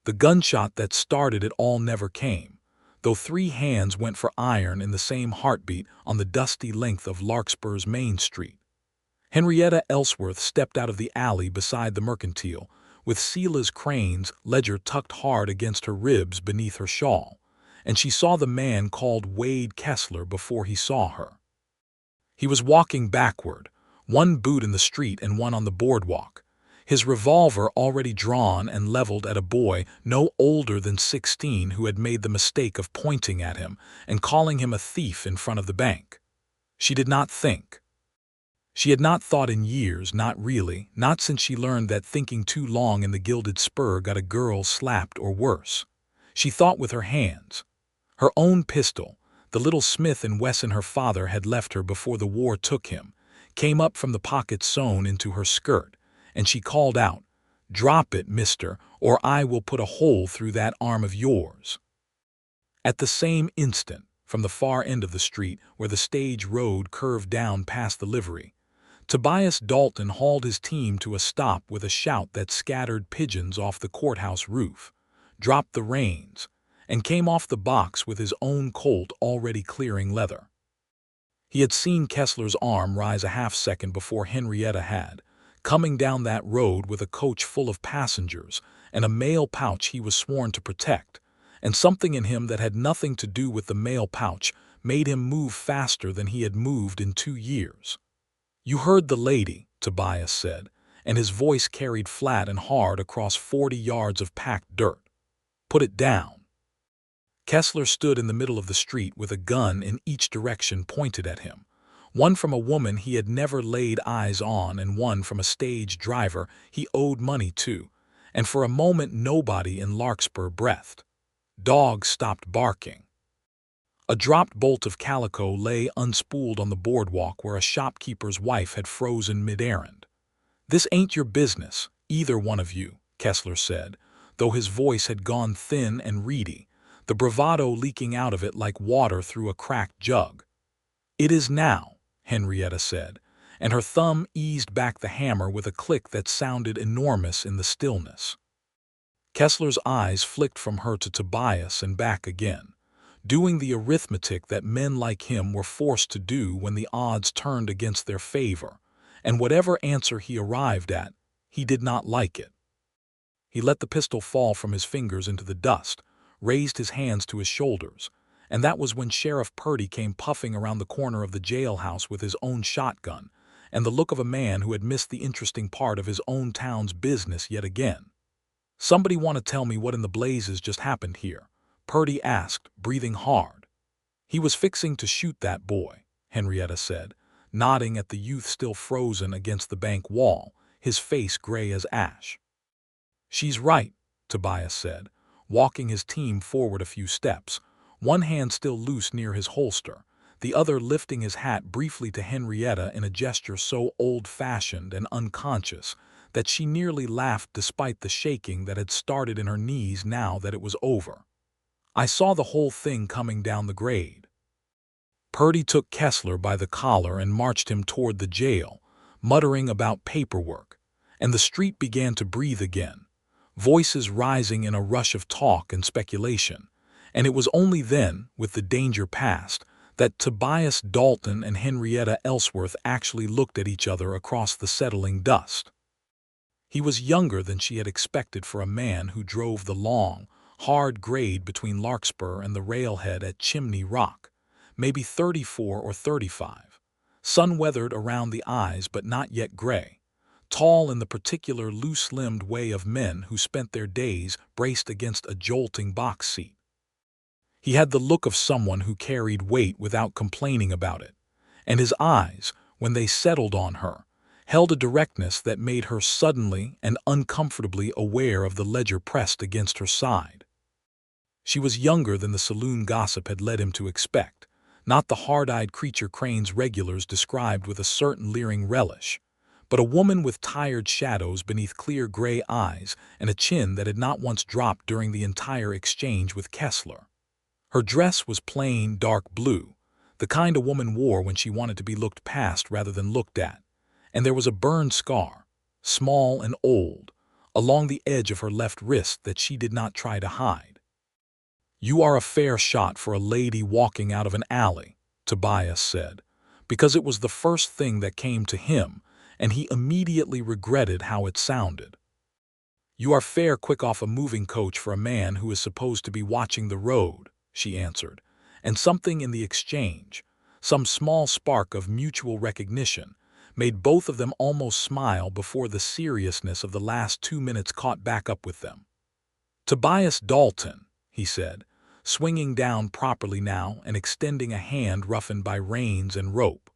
The gunshot that started it all never came, though 3 hands went for iron in the same heartbeat on the dusty length of Larkspur's Main Street. Henrietta Ellsworth stepped out of the alley beside the mercantile, with Sela's Crane's ledger tucked hard against her ribs beneath her shawl, and she saw the man called Wade Kessler before he saw her. He was walking backward, one boot in the street and one on the boardwalk, his revolver already drawn and leveled at a boy no older than 16 who had made the mistake of pointing at him and calling him a thief in front of the bank. She did not think. She had not thought in years, not really, not since she learned that thinking too long in the Gilded Spur got a girl slapped or worse. She thought with her hands. Her own pistol, the little Smith & Wesson her father had left her before the war took him, came up from the pocket sewn into her skirt, and she called out, "Drop it, mister, or I will put a hole through that arm of yours." At the same instant, from the far end of the street where the stage road curved down past the livery, Tobias Dalton hauled his team to a stop with a shout that scattered pigeons off the courthouse roof, dropped the reins, and came off the box with his own Colt already clearing leather. He had seen Kessler's arm rise a half-second before Henrietta had, coming down that road with a coach full of passengers and a mail pouch he was sworn to protect, and something in him that had nothing to do with the mail pouch made him move faster than he had moved in 2 years. "You heard the lady," Tobias said, and his voice carried flat and hard across 40 yards of packed dirt. "Put it down." Kessler stood in the middle of the street with a gun in each direction pointed at him, one from a woman he had never laid eyes on and one from a stage driver he owed money to, and for a moment nobody in Larkspur breathed. Dogs stopped barking. A dropped bolt of calico lay unspooled on the boardwalk where a shopkeeper's wife had frozen mid-errand. "This ain't your business, either one of you," Kessler said, though his voice had gone thin and reedy, the bravado leaking out of it like water through a cracked jug. "It is now," Henrietta said, and her thumb eased back the hammer with a click that sounded enormous in the stillness. Kessler's eyes flicked from her to Tobias and back again, doing the arithmetic that men like him were forced to do when the odds turned against their favor, and whatever answer he arrived at, he did not like it. He let the pistol fall from his fingers into the dust, raised his hands to his shoulders, and that was when Sheriff Purdy came puffing around the corner of the jailhouse with his own shotgun, and the look of a man who had missed the interesting part of his own town's business yet again. "Somebody want to tell me what in the blazes just happened here?" Purdy asked, breathing hard. "He was fixing to shoot that boy," Henrietta said, nodding at the youth still frozen against the bank wall, his face gray as ash. "She's right," Tobias said, walking his team forward a few steps, one hand still loose near his holster, the other lifting his hat briefly to Henrietta in a gesture so old-fashioned and unconscious that she nearly laughed despite the shaking that had started in her knees now that it was over. "I saw the whole thing coming down the grade." Purdy took Kessler by the collar and marched him toward the jail, muttering about paperwork, and the street began to breathe again, voices rising in a rush of talk and speculation, and it was only then, with the danger past, that Tobias Dalton and Henrietta Ellsworth actually looked at each other across the settling dust. He was younger than she had expected for a man who drove the long, hard grade between Larkspur and the railhead at Chimney Rock, maybe 34 or 35, sun-weathered around the eyes but not yet gray, tall in the particular loose-limbed way of men who spent their days braced against a jolting box seat. He had the look of someone who carried weight without complaining about it, and his eyes, when they settled on her, held a directness that made her suddenly and uncomfortably aware of the ledger pressed against her side. She was younger than the saloon gossip had led him to expect, not the hard-eyed creature Crane's regulars described with a certain leering relish, but a woman with tired shadows beneath clear gray eyes and a chin that had not once dropped during the entire exchange with Kessler. Her dress was plain dark blue, the kind a woman wore when she wanted to be looked past rather than looked at, and there was a burn scar, small and old, along the edge of her left wrist that she did not try to hide. "You are a fair shot for a lady walking out of an alley," Tobias said, because it was the first thing that came to him, and he immediately regretted how it sounded. "You are fair quick off a moving coach for a man who is supposed to be watching the road," she answered, and something in the exchange, some small spark of mutual recognition, made both of them almost smile before the seriousness of the last 2 minutes caught back up with them. "Tobias Dalton," he said, swinging down properly now and extending a hand roughened by reins and rope.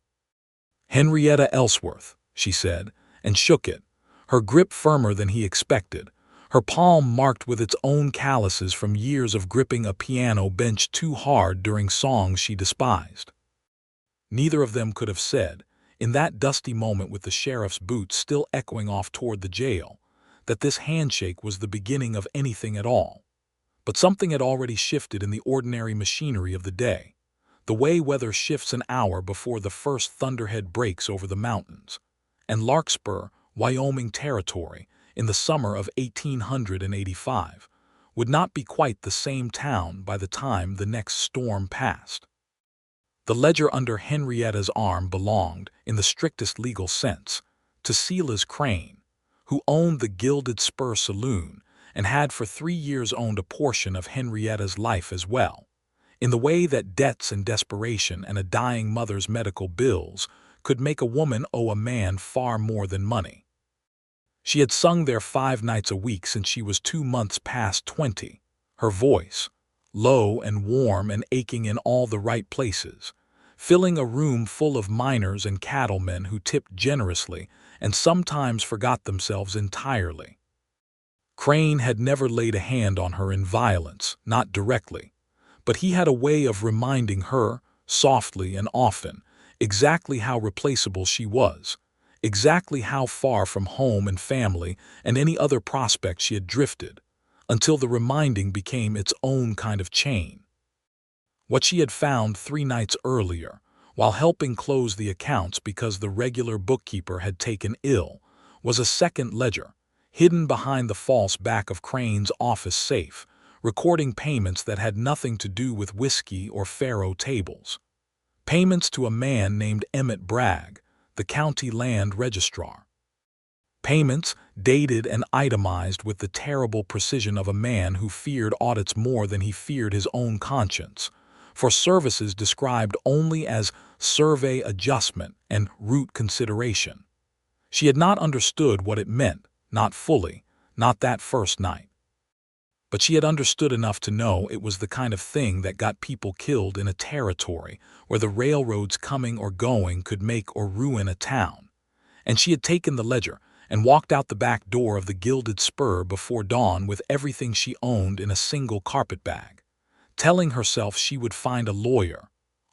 "Henrietta Ellsworth," she said, and shook it, her grip firmer than he expected, her palm marked with its own calluses from years of gripping a piano bench too hard during songs she despised. Neither of them could have said, in that dusty moment with the sheriff's boots still echoing off toward the jail, that this handshake was the beginning of anything at all. But something had already shifted in the ordinary machinery of the day, the way weather shifts an hour before the first thunderhead breaks over the mountains, and Larkspur, Wyoming territory, in the summer of 1885, would not be quite the same town by the time the next storm passed. The ledger under Henrietta's arm belonged, in the strictest legal sense, to Silas Crane, who owned the Gilded Spur Saloon and had for 3 years owned a portion of Henrietta's life as well, in the way that debts and desperation and a dying mother's medical bills could make a woman owe a man far more than money. She had sung there 5 nights a week since she was 2 months past 20, her voice, low and warm and aching in all the right places, filling a room full of miners and cattlemen who tipped generously and sometimes forgot themselves entirely. Crane had never laid a hand on her in violence, not directly, but he had a way of reminding her, softly and often, exactly how replaceable she was, exactly how far from home and family and any other prospect she had drifted, until the reminding became its own kind of chain. What she had found 3 nights earlier, while helping close the accounts because the regular bookkeeper had taken ill, was a second ledger, hidden behind the false back of Crane's office safe, recording payments that had nothing to do with whiskey or faro tables. Payments to a man named Emmett Bragg, the county land registrar. Payments dated and itemized with the terrible precision of a man who feared audits more than he feared his own conscience, for services described only as survey adjustment and route consideration. She had not understood what it meant, not fully, not that first night. But she had understood enough to know it was the kind of thing that got people killed in a territory where the railroads coming or going could make or ruin a town. And she had taken the ledger and walked out the back door of the Gilded Spur before dawn with everything she owned in a single carpetbag, telling herself she would find a lawyer,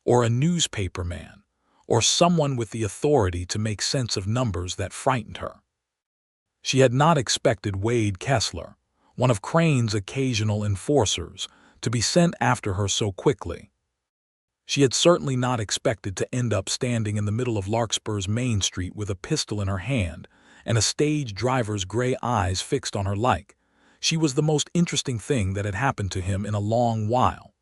or a newspaper man, or someone with the authority to make sense of numbers that frightened her. She had not expected Wade Kessler, one of Crane's occasional enforcers, to be sent after her so quickly. She had certainly not expected to end up standing in the middle of Larkspur's Main Street with a pistol in her hand and a stage driver's gray eyes fixed on her like she was the most interesting thing that had happened to him in a long while.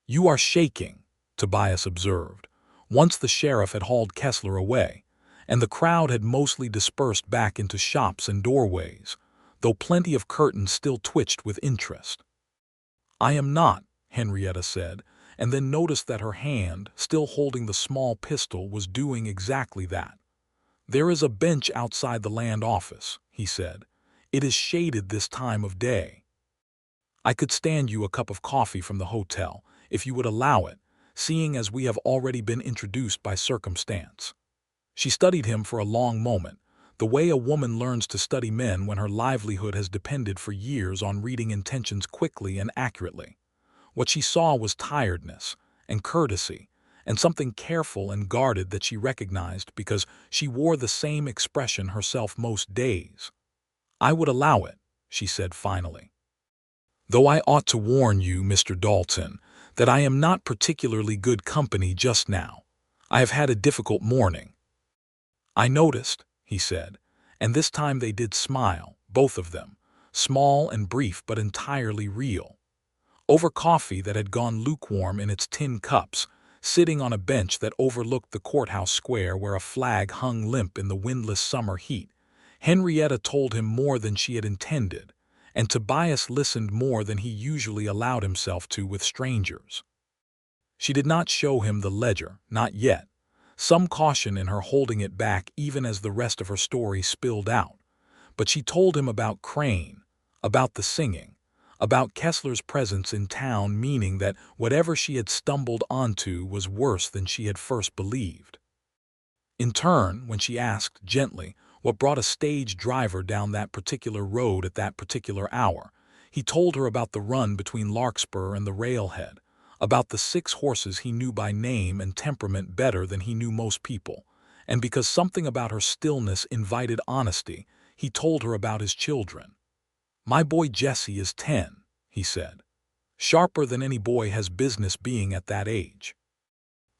"You are shaking," Tobias observed, once the sheriff had hauled Kessler away, and the crowd had mostly dispersed back into shops and doorways, though plenty of curtains still twitched with interest. "I am not," Henrietta said, and then noticed that her hand, still holding the small pistol, was doing exactly that. "There is a bench outside the land office," he said. "It is shaded this time of day. I could stand you a cup of coffee from the hotel, if you would allow it, seeing as we have already been introduced by circumstance." She studied him for a long moment, the way a woman learns to study men when her livelihood has depended for years on reading intentions quickly and accurately. What she saw was tiredness and courtesy and something careful and guarded that she recognized because she wore the same expression herself most days. "I would allow it," she said finally. "Though I ought to warn you, Mr. Dalton, that I am not particularly good company just now. I have had a difficult morning." "I noticed," he said, and this time they did smile, both of them, small and brief but entirely real. Over coffee that had gone lukewarm in its tin cups, sitting on a bench that overlooked the courthouse square where a flag hung limp in the windless summer heat, Henrietta told him more than she had intended, and Tobias listened more than he usually allowed himself to with strangers. She did not show him the ledger, not yet, some caution in her holding it back even as the rest of her story spilled out, but she told him about Crane, about the singing, about Kessler's presence in town, meaning that whatever she had stumbled onto was worse than she had first believed. In turn, when she asked, gently, what brought a stage driver down that particular road at that particular hour, he told her about the run between Larkspur and the railhead, about the 6 horses he knew by name and temperament better than he knew most people, and because something about her stillness invited honesty, he told her about his children. "My boy Jesse is 10, he said. Sharper than any boy has business being at that age.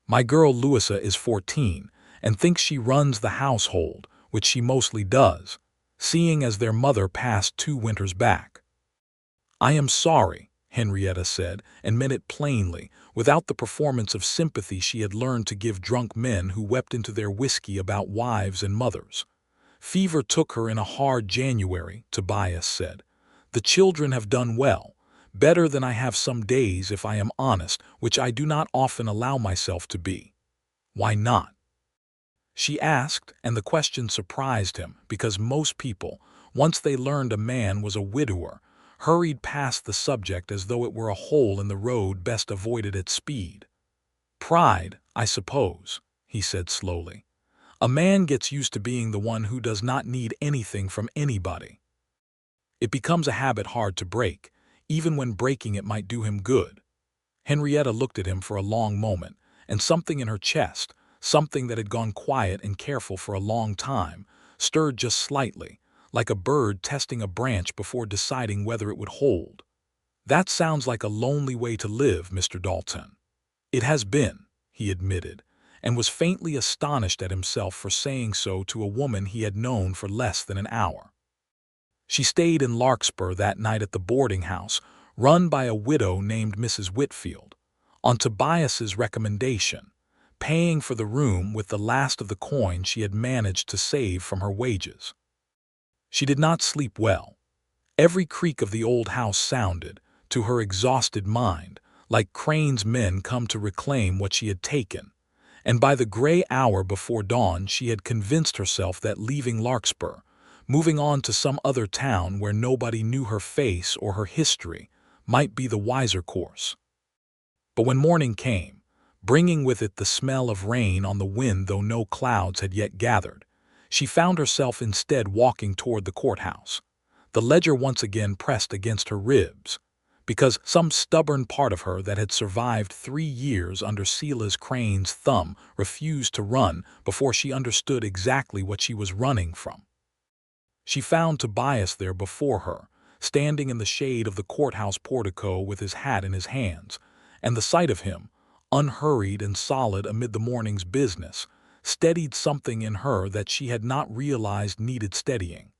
My girl Louisa is 14 and thinks she runs the household, which she mostly does, seeing as their mother passed 2 winters back." "I am sorry," Henrietta said, and meant it plainly, without the performance of sympathy she had learned to give drunk men who wept into their whiskey about wives and mothers. "Fever took her in a hard January," Tobias said. "The children have done well, better than I have some days if I am honest, which I do not often allow myself to be." "Why not?" she asked, and the question surprised him, because most people, once they learned a man was a widower, hurried past the subject as though it were a hole in the road best avoided at speed. "Pride, I suppose," he said slowly. "A man gets used to being the one who does not need anything from anybody. It becomes a habit hard to break, even when breaking it might do him good." Henrietta looked at him for a long moment, and something in her chest, something that had gone quiet and careful for a long time, stirred just slightly, like a bird testing a branch before deciding whether it would hold. "That sounds like a lonely way to live, Mr. Dalton." "It has been," he admitted, and was faintly astonished at himself for saying so to a woman he had known for less than an hour. She stayed in Larkspur that night at the boarding house, run by a widow named Mrs. Whitfield, on Tobias's recommendation, paying for the room with the last of the coin she had managed to save from her wages. She did not sleep well. Every creak of the old house sounded, to her exhausted mind, like Crane's men come to reclaim what she had taken, and by the gray hour before dawn she had convinced herself that leaving Larkspur, moving on to some other town where nobody knew her face or her history, might be the wiser course. But when morning came, bringing with it the smell of rain on the wind though no clouds had yet gathered, she found herself instead walking toward the courthouse, the ledger once again pressed against her ribs, because some stubborn part of her that had survived 3 years under Silas Crane's thumb refused to run before she understood exactly what she was running from. She found Tobias there before her, standing in the shade of the courthouse portico with his hat in his hands, and the sight of him, unhurried and solid amid the morning's business, steadied something in her that she had not realized needed steadying.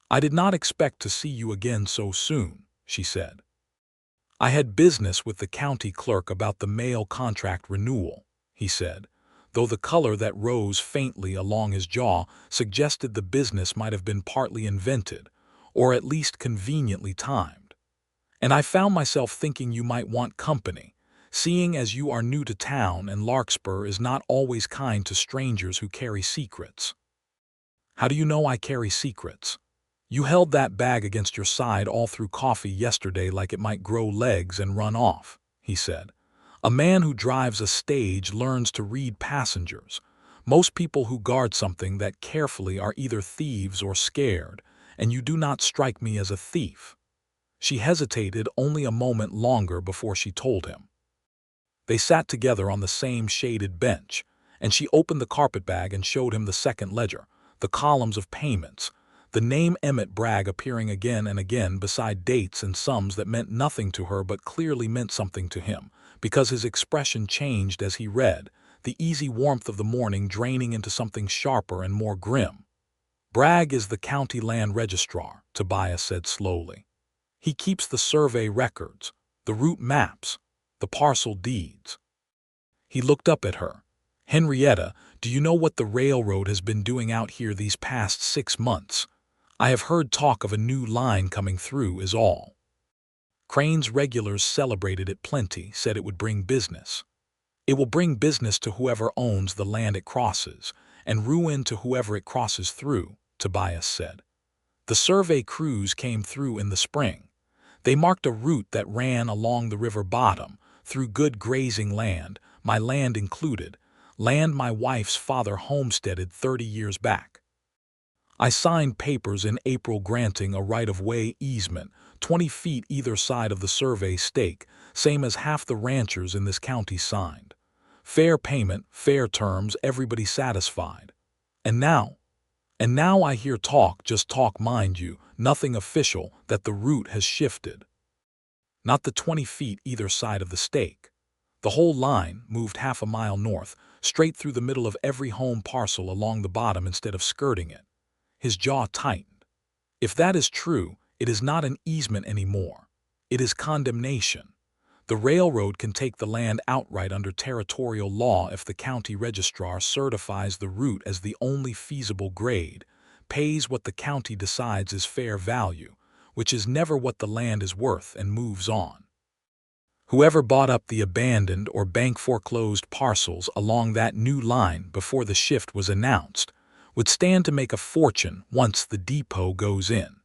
"I did not expect to see you again so soon," she said. "I had business with the county clerk about the mail contract renewal," he said, though the color that rose faintly along his jaw suggested the business might have been partly invented, or at least conveniently timed. "And I found myself thinking you might want company, seeing as you are new to town and Larkspur is not always kind to strangers who carry secrets." "How do you know I carry secrets?" "You held that bag against your side all through coffee yesterday like it might grow legs and run off," he said. "A man who drives a stage learns to read passengers. Most people who guard something that carefully are either thieves or scared, and you do not strike me as a thief." She hesitated only a moment longer before she told him. They sat together on the same shaded bench, and she opened the carpetbag and showed him the second ledger, the columns of payments, the name Emmett Bragg appearing again and again beside dates and sums that meant nothing to her but clearly meant something to him, because his expression changed as he read, the easy warmth of the morning draining into something sharper and more grim. Bragg is the county land registrar, Tobias said slowly. He keeps the survey records, the route maps, the parcel deeds. He looked up at her. Henrietta, do you know what the railroad has been doing out here these past 6 months? I have heard talk of a new line coming through is all. Crane's regulars celebrated it plenty, said it would bring business. It will bring business to whoever owns the land it crosses, and ruin to whoever it crosses through, Tobias said. The survey crews came through in the spring. They marked a route that ran along the river bottom, through good grazing land, my land included, land my wife's father homesteaded 30 years back. I signed papers in April granting a right-of-way easement, 20 feet either side of the survey stake, same as half the ranchers in this county signed. Fair payment, fair terms, everybody satisfied. And now I hear talk, just talk mind you, nothing official, that the route has shifted. Not the 20 feet either side of the stake. The whole line moved half a mile north, straight through the middle of every home parcel along the bottom instead of skirting it. His jaw tightened. If that is true, it is not an easement anymore. It is condemnation. The railroad can take the land outright under territorial law if the county registrar certifies the route as the only feasible grade, pays what the county decides is fair value, which is never what the land is worth, and moves on. Whoever bought up the abandoned or bank foreclosed parcels along that new line before the shift was announced would stand to make a fortune once the depot goes in.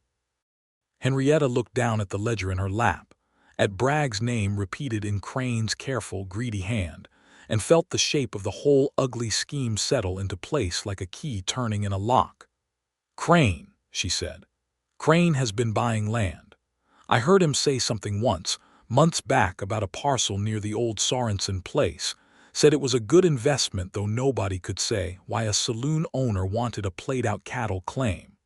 Henrietta looked down at the ledger in her lap, at Bragg's name repeated in Crane's careful, greedy hand, and felt the shape of the whole ugly scheme settle into place like a key turning in a lock. Crane, she said. Crane has been buying land. I heard him say something once, months back, about a parcel near the old Sorensen place. Said it was a good investment, though nobody could say why a saloon owner wanted a played-out cattle claim.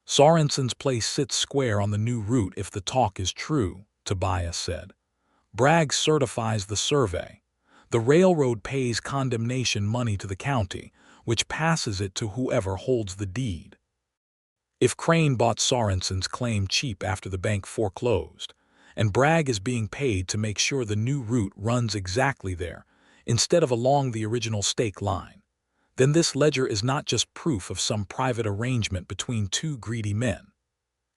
Sorensen's place sits square on the new route if the talk is true, Tobias said. Bragg certifies the survey. The railroad pays condemnation money to the county, which passes it to whoever holds the deed. If Crane bought Sorensen's claim cheap after the bank foreclosed, and Bragg is being paid to make sure the new route runs exactly there, instead of along the original stake line, then this ledger is not just proof of some private arrangement between two greedy men.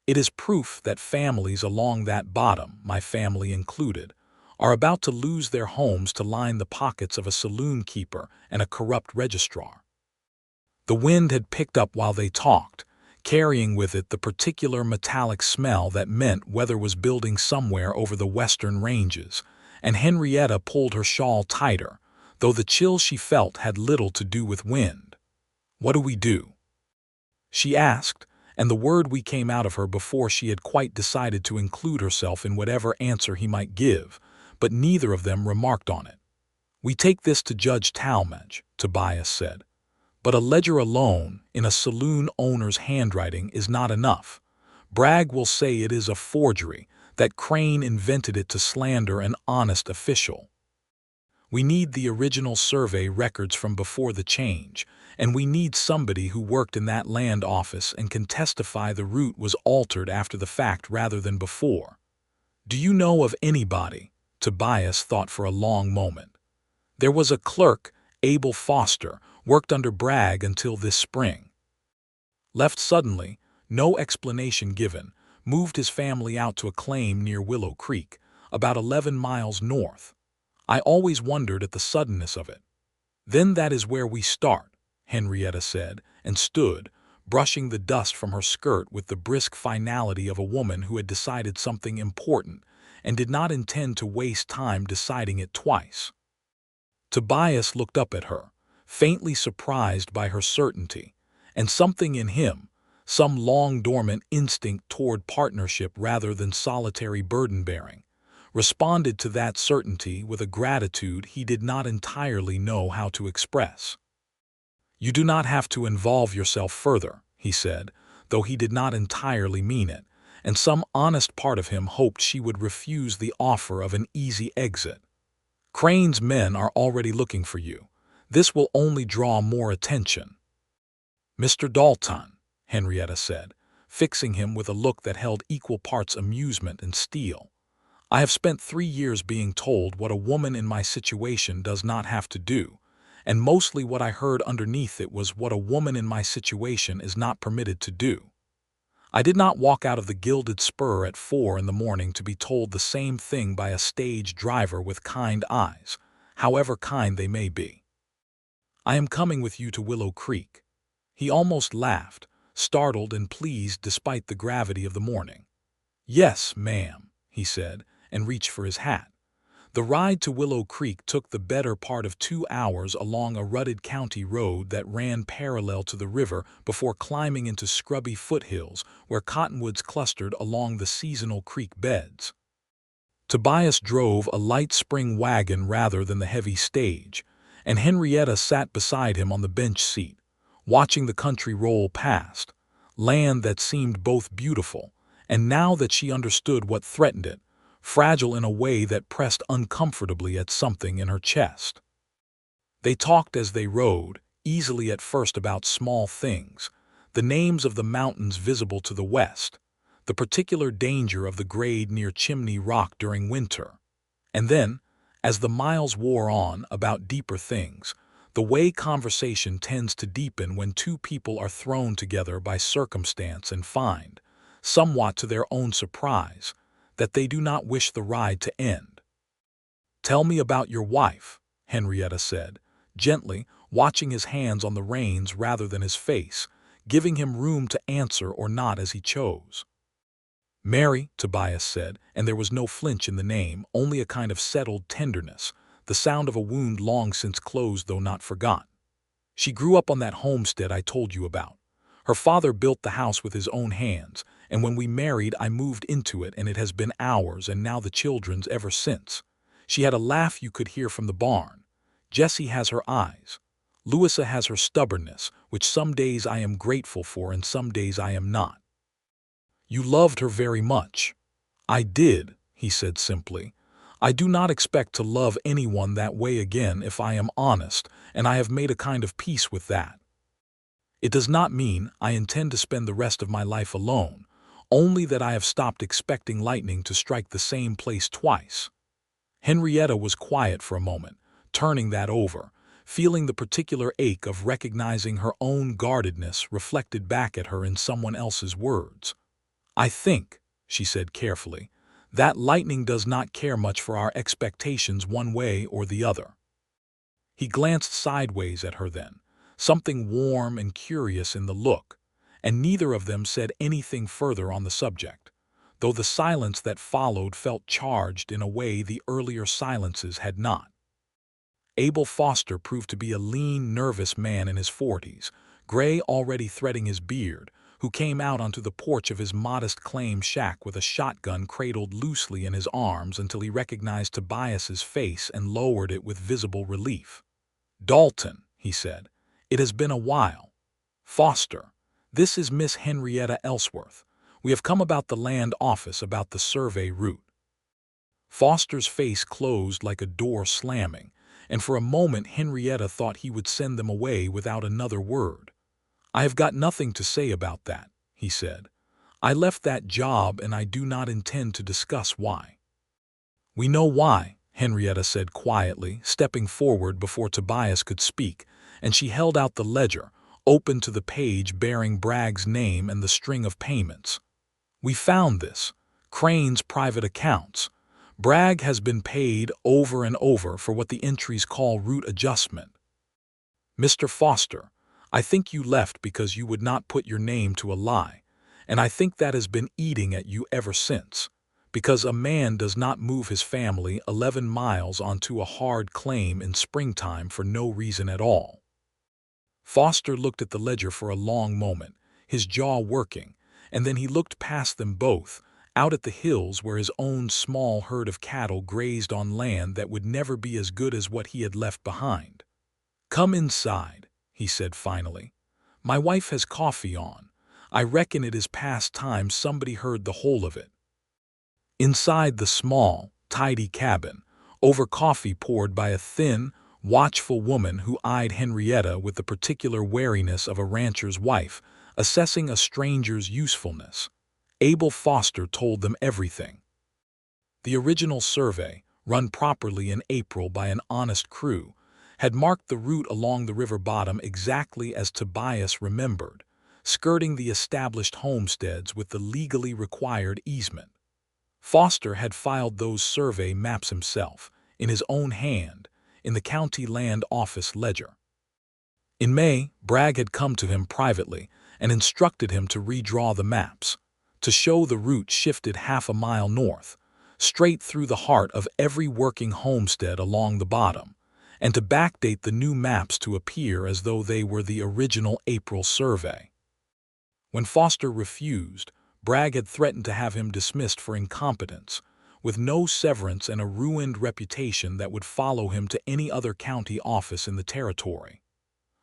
It is proof that families along that bottom, my family included, are about to lose their homes to line the pockets of a saloon keeper and a corrupt registrar. The wind had picked up while they talked, carrying with it the particular metallic smell that meant weather was building somewhere over the western ranges, and Henrietta pulled her shawl tighter, though the chill she felt had little to do with wind. "What do we do?" she asked, and the word we came out of her before she had quite decided to include herself in whatever answer he might give, but neither of them remarked on it. "We take this to Judge Talmadge," Tobias said. "But a ledger alone, in a saloon owner's handwriting, is not enough. Bragg will say it is a forgery, that Crane invented it to slander an honest official. We need the original survey records from before the change, and we need somebody who worked in that land office and can testify the route was altered after the fact rather than before. Do you know of anybody?" Tobias thought for a long moment. "There was a clerk, Abel Foster, worked under Bragg until this spring. Left suddenly, no explanation given, moved his family out to a claim near Willow Creek, about 11 miles north. I always wondered at the suddenness of it." "Then that is where we start," Henrietta said, and stood, brushing the dust from her skirt with the brisk finality of a woman who had decided something important and did not intend to waste time deciding it twice. Tobias looked up at her, faintly surprised by her certainty, and something in him, some long-dormant instinct toward partnership rather than solitary burden-bearing, responded to that certainty with a gratitude he did not entirely know how to express. "You do not have to involve yourself further," he said, though he did not entirely mean it, and some honest part of him hoped she would refuse the offer of an easy exit. "Crane's men are already looking for you. This will only draw more attention." "Mr. Dalton," Henrietta said, fixing him with a look that held equal parts amusement and steel. I have spent 3 years being told what a woman in my situation does not have to do, and mostly what I heard underneath it was what a woman in my situation is not permitted to do. I did not walk out of the Gilded Spur at 4 in the morning to be told the same thing by a stage driver with kind eyes, however kind they may be. I am coming with you to Willow Creek. He almost laughed, startled and pleased despite the gravity of the morning. Yes, ma'am, he said, and reached for his hat. The ride to Willow Creek took the better part of 2 hours along a rutted county road that ran parallel to the river before climbing into scrubby foothills where cottonwoods clustered along the seasonal creek beds. Tobias drove a light spring wagon rather than the heavy stage, and Henrietta sat beside him on the bench seat, watching the country roll past, land that seemed both beautiful, and now that she understood what threatened it, fragile in a way that pressed uncomfortably at something in her chest. They talked as they rode, easily at first about small things, the names of the mountains visible to the west, the particular danger of the grade near Chimney Rock during winter, and then, as the miles wore on, about deeper things, the way conversation tends to deepen when two people are thrown together by circumstance and find, somewhat to their own surprise, that they do not wish the ride to end. "Tell me about your wife," Henrietta said, gently, watching his hands on the reins rather than his face, giving him room to answer or not as he chose. "Mary," Tobias said, and there was no flinch in the name, only a kind of settled tenderness, the sound of a wound long since closed though not forgotten. "She grew up on that homestead I told you about. Her father built the house with his own hands, and when we married I moved into it and it has been ours and now the children's ever since. She had a laugh you could hear from the barn. Jessie has her eyes. Louisa has her stubbornness, which some days I am grateful for and some days I am not." "You loved her very much." "I did," he said simply. "I do not expect to love anyone that way again if I am honest, and I have made a kind of peace with that. It does not mean I intend to spend the rest of my life alone, only that I have stopped expecting lightning to strike the same place twice." Henrietta was quiet for a moment, turning that over, feeling the particular ache of recognizing her own guardedness reflected back at her in someone else's words. "I think," she said carefully, "that lightning does not care much for our expectations one way or the other." He glanced sideways at her then, something warm and curious in the look, and neither of them said anything further on the subject, though the silence that followed felt charged in a way the earlier silences had not. Abel Foster proved to be a lean, nervous man in his 40s, gray already threading his beard, who came out onto the porch of his modest claim shack with a shotgun cradled loosely in his arms until he recognized Tobias's face and lowered it with visible relief. "Dalton," he said, "it has been a while. Foster, this is Miss Henrietta Ellsworth. We have come about the land office about the survey route." Foster's face closed like a door slamming, and for a moment Henrietta thought he would send them away without another word. "I have got nothing to say about that," he said. "I left that job and I do not intend to discuss why." "We know why," Henrietta said quietly, stepping forward before Tobias could speak, and she held out the ledger, open to the page bearing Bragg's name and the string of payments. "We found this. Crane's private accounts. Bragg has been paid over and over for what the entries call route adjustment. Mr. Foster, I think you left because you would not put your name to a lie, and I think that has been eating at you ever since, because a man does not move his family 11 miles onto a hard claim in springtime for no reason at all." Foster looked at the ledger for a long moment, his jaw working, and then he looked past them both, out at the hills where his own small herd of cattle grazed on land that would never be as good as what he had left behind. "Come inside," he said finally. "My wife has coffee on. I reckon it is past time somebody heard the whole of it." Inside the small, tidy cabin, over coffee poured by a thin, watchful woman who eyed Henrietta with the particular wariness of a rancher's wife, assessing a stranger's usefulness. Abel Foster told them everything. The original survey, run properly in April by an honest crew, had marked the route along the river bottom exactly as Tobias remembered, skirting the established homesteads with the legally required easement. Foster had filed those survey maps himself, in his own hand, in the county land office ledger. In May, Bragg had come to him privately and instructed him to redraw the maps, to show the route shifted half a mile north, straight through the heart of every working homestead along the bottom, and to backdate the new maps to appear as though they were the original April survey. When Foster refused, Bragg had threatened to have him dismissed for incompetence, with no severance and a ruined reputation that would follow him to any other county office in the territory.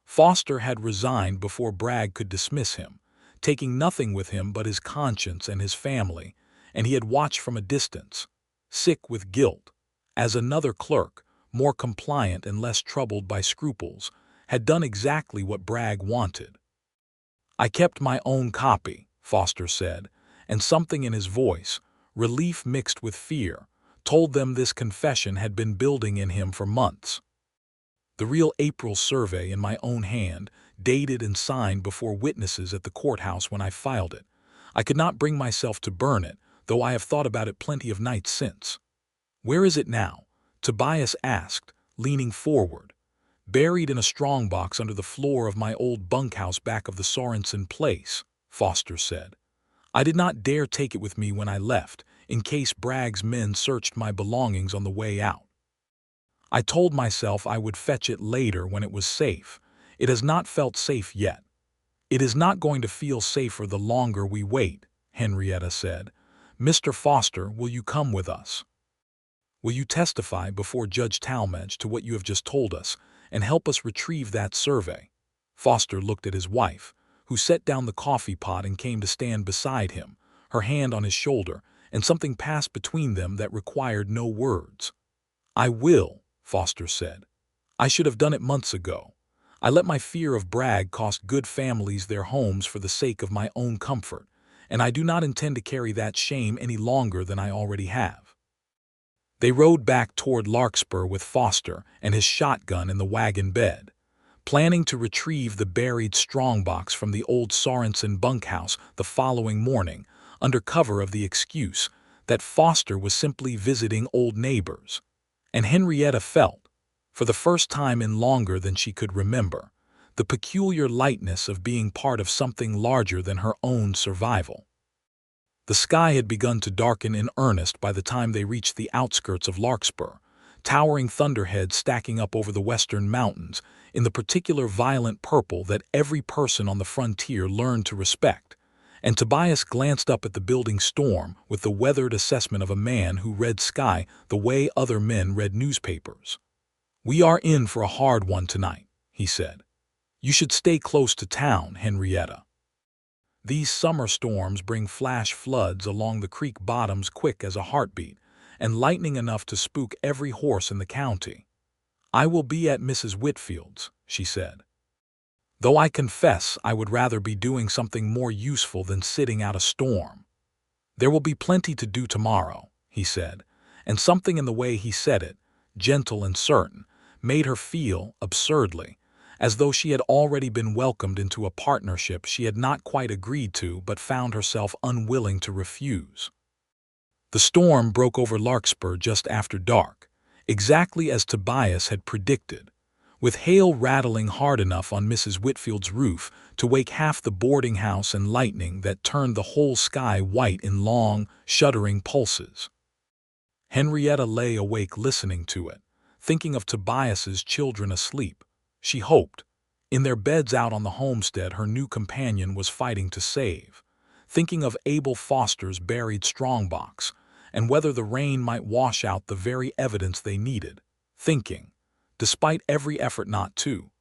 Foster had resigned before Bragg could dismiss him, taking nothing with him but his conscience and his family, and he had watched from a distance, sick with guilt, as another clerk, more compliant and less troubled by scruples, had done exactly what Bragg wanted. "I kept my own copy," Foster said, and something in his voice, relief mixed with fear, told them this confession had been building in him for months. "The real April survey in my own hand, dated and signed before witnesses at the courthouse when I filed it. I could not bring myself to burn it, though I have thought about it plenty of nights since." "Where is it now?" Tobias asked, leaning forward. "Buried in a strongbox under the floor of my old bunkhouse back of the Sorensen place," Foster said. "I did not dare take it with me when I left, in case Bragg's men searched my belongings on the way out. I told myself I would fetch it later when it was safe. It has not felt safe yet." "It is not going to feel safer the longer we wait," Henrietta said. "Mr. Foster, will you come with us? Will you testify before Judge Talmadge to what you have just told us, and help us retrieve that survey?" Foster looked at his wife, who set down the coffee pot and came to stand beside him, her hand on his shoulder, and something passed between them that required no words. "I will," Foster said. "I should have done it months ago. I let my fear of Bragg cost good families their homes for the sake of my own comfort, and I do not intend to carry that shame any longer than I already have." They rode back toward Larkspur with Foster and his shotgun in the wagon bed, planning to retrieve the buried strongbox from the old Sorensen bunkhouse the following morning, under cover of the excuse that Foster was simply visiting old neighbors. And Henrietta felt, for the first time in longer than she could remember, the peculiar lightness of being part of something larger than her own survival. The sky had begun to darken in earnest by the time they reached the outskirts of Larkspur, towering thunderheads stacking up over the western mountains in the particular violent purple that every person on the frontier learned to respect, and Tobias glanced up at the building storm with the weathered assessment of a man who read sky the way other men read newspapers. "We are in for a hard one tonight," he said. "You should stay close to town, Henrietta. These summer storms bring flash floods along the creek bottoms quick as a heartbeat, and lightning enough to spook every horse in the county." "I will be at Mrs. Whitfield's," she said. "Though I confess I would rather be doing something more useful than sitting out a storm." "There will be plenty to do tomorrow," he said, and something in the way he said it, gentle and certain, made her feel, absurdly, as though she had already been welcomed into a partnership she had not quite agreed to but found herself unwilling to refuse. The storm broke over Larkspur just after dark, exactly as Tobias had predicted, with hail rattling hard enough on Mrs. Whitfield's roof to wake half the boarding house and lightning that turned the whole sky white in long, shuddering pulses. Henrietta lay awake listening to it, thinking of Tobias's children asleep. She hoped, in their beds out on the homestead her new companion was fighting to save, thinking of Abel Foster's buried strongbox, and whether the rain might wash out the very evidence they needed, thinking, despite every effort not to,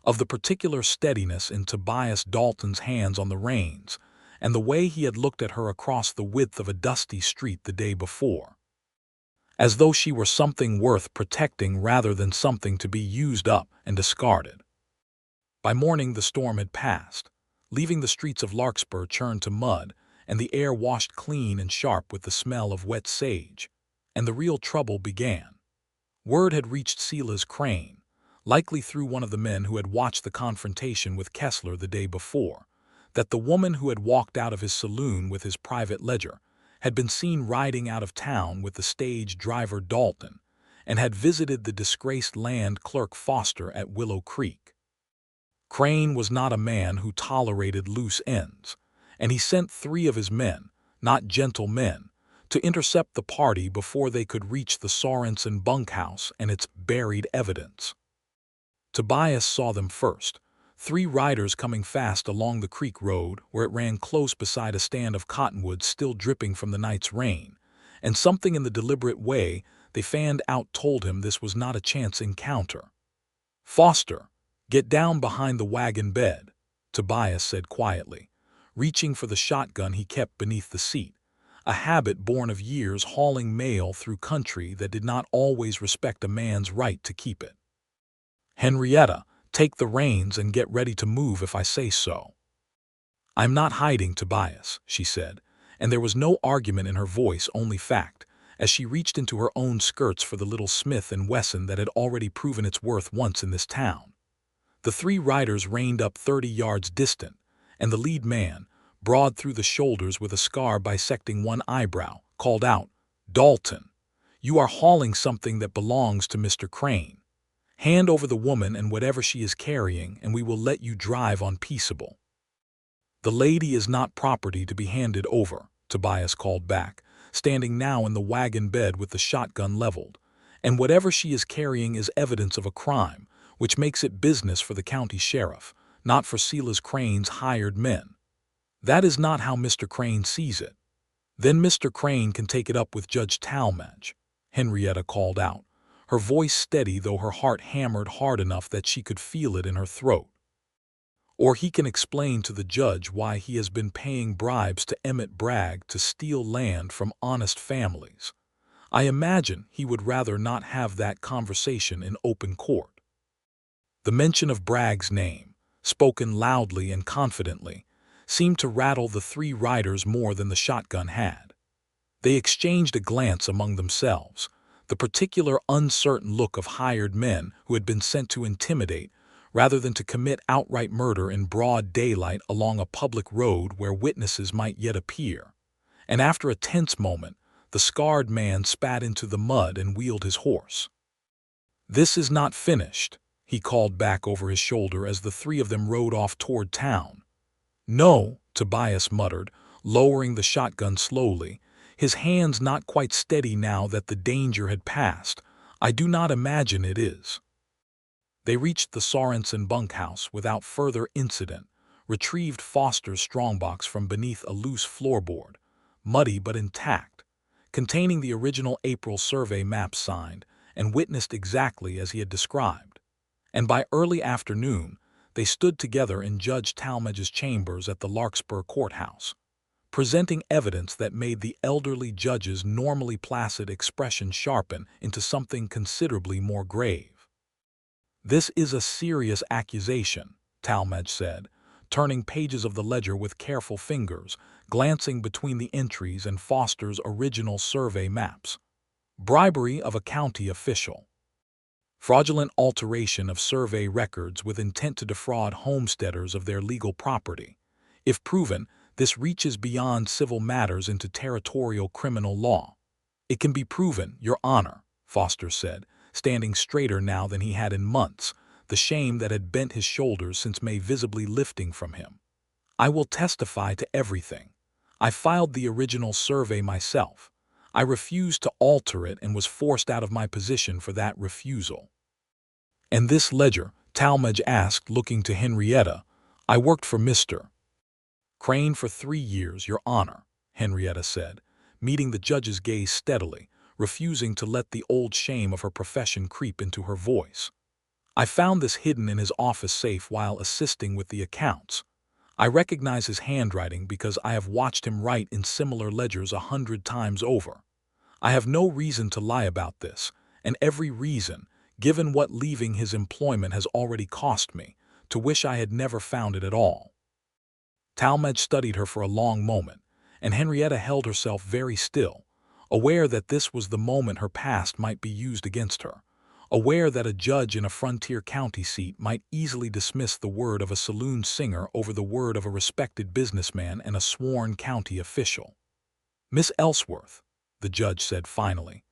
of the particular steadiness in Tobias Dalton's hands on the reins, and the way he had looked at her across the width of a dusty street the day before, as though she were something worth protecting rather than something to be used up and discarded. By morning the storm had passed. leaving the streets of Larkspur churned to mud, and the air washed clean and sharp with the smell of wet sage. And the real trouble began. Word had reached Silas Crane, likely through one of the men who had watched the confrontation with Kessler the day before, that the woman who had walked out of his saloon with his private ledger had been seen riding out of town with the stage driver Dalton, and had visited the disgraced land clerk Foster at Willow Creek. Crane was not a man who tolerated loose ends, and he sent 3 of his men, not gentle men, to intercept the party before they could reach the Sorensen bunkhouse and its buried evidence. Tobias saw them first, 3 riders coming fast along the creek road where it ran close beside a stand of cottonwood still dripping from the night's rain, and something in the deliberate way they fanned out told him this was not a chance encounter. "Foster, get down behind the wagon bed," Tobias said quietly, reaching for the shotgun he kept beneath the seat, a habit born of years hauling mail through country that did not always respect a man's right to keep it. "Henrietta, take the reins and get ready to move if I say so." "I'm not hiding, Tobias," she said, and there was no argument in her voice, only fact, as she reached into her own skirts for the little Smith & Wesson that had already proven its worth once in this town. The 3 riders reined up 30 yards distant, and the lead man, broad through the shoulders with a scar bisecting one eyebrow, called out, "Dalton, you are hauling something that belongs to Mr. Crane. Hand over the woman and whatever she is carrying, and we will let you drive on peaceable." "The lady is not property to be handed over," Tobias called back, standing now in the wagon bed with the shotgun leveled, "and whatever she is carrying is evidence of a crime, which makes it business for the county sheriff, not for Silas Crane's hired men. That is not how Mr. Crane sees it." "Then Mr. Crane can take it up with Judge Talmadge," Henrietta called out, her voice steady though her heart hammered hard enough that she could feel it in her throat. "Or he can explain to the judge why he has been paying bribes to Emmett Bragg to steal land from honest families. I imagine he would rather not have that conversation in open court." The mention of Bragg's name, spoken loudly and confidently, seemed to rattle the 3 riders more than the shotgun had. They exchanged a glance among themselves, the particular uncertain look of hired men who had been sent to intimidate rather than to commit outright murder in broad daylight along a public road where witnesses might yet appear. And after a tense moment, the scarred man spat into the mud and wheeled his horse. "This is not finished," he called back over his shoulder as the 3 of them rode off toward town. "No," Tobias muttered, lowering the shotgun slowly, his hands not quite steady now that the danger had passed. "I do not imagine it is." They reached the Sorensen bunkhouse without further incident, retrieved Foster's strongbox from beneath a loose floorboard, muddy but intact, containing the original April survey map signed and witnessed exactly as he had described. And by early afternoon, they stood together in Judge Talmadge's chambers at the Larkspur courthouse, presenting evidence that made the elderly judge's normally placid expression sharpen into something considerably more grave. "This is a serious accusation," Talmadge said, turning pages of the ledger with careful fingers, glancing between the entries and Foster's original survey maps. "Bribery of a county official. Fraudulent alteration of survey records with intent to defraud homesteaders of their legal property. If proven, this reaches beyond civil matters into territorial criminal law." "It can be proven, Your Honor," Foster said, standing straighter now than he had in months, the shame that had bent his shoulders since May visibly lifting from him. "I will testify to everything. I filed the original survey myself. I refused to alter it and was forced out of my position for that refusal." "And this ledger?" Talmadge asked, looking to Henrietta. "I worked for Mr. Crane for 3 years, Your Honor," Henrietta said, meeting the judge's gaze steadily, refusing to let the old shame of her profession creep into her voice. "I found this hidden in his office safe while assisting with the accounts. I recognize his handwriting because I have watched him write in similar ledgers 100 times over. I have no reason to lie about this, and every reason, given what leaving his employment has already cost me, to wish I had never found it at all." Talmadge studied her for a long moment, and Henrietta held herself very still, aware that this was the moment her past might be used against her, aware that a judge in a frontier county seat might easily dismiss the word of a saloon singer over the word of a respected businessman and a sworn county official. "Miss Ellsworth," the judge said finally,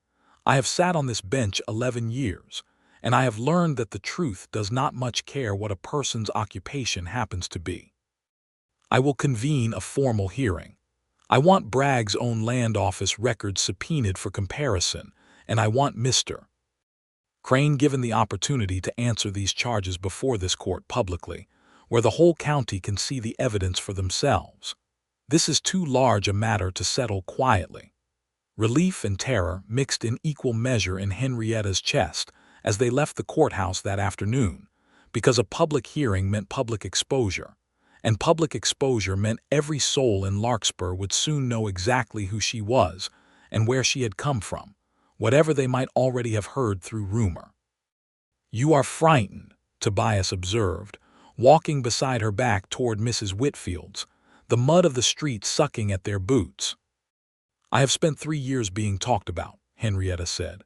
"I have sat on this bench 11 years, and I have learned that the truth does not much care what a person's occupation happens to be. I will convene a formal hearing. I want Bragg's own land office records subpoenaed for comparison, and I want Mr. Crane given the opportunity to answer these charges before this court publicly, where the whole county can see the evidence for themselves. This is too large a matter to settle quietly." Relief and terror mixed in equal measure in Henrietta's chest as they left the courthouse that afternoon, because a public hearing meant public exposure, and public exposure meant every soul in Larkspur would soon know exactly who she was and where she had come from, whatever they might already have heard through rumor. "You are frightened," Tobias observed, walking beside her back toward Mrs. Whitfield's, the mud of the street sucking at their boots. "I have spent 3 years being talked about," Henrietta said.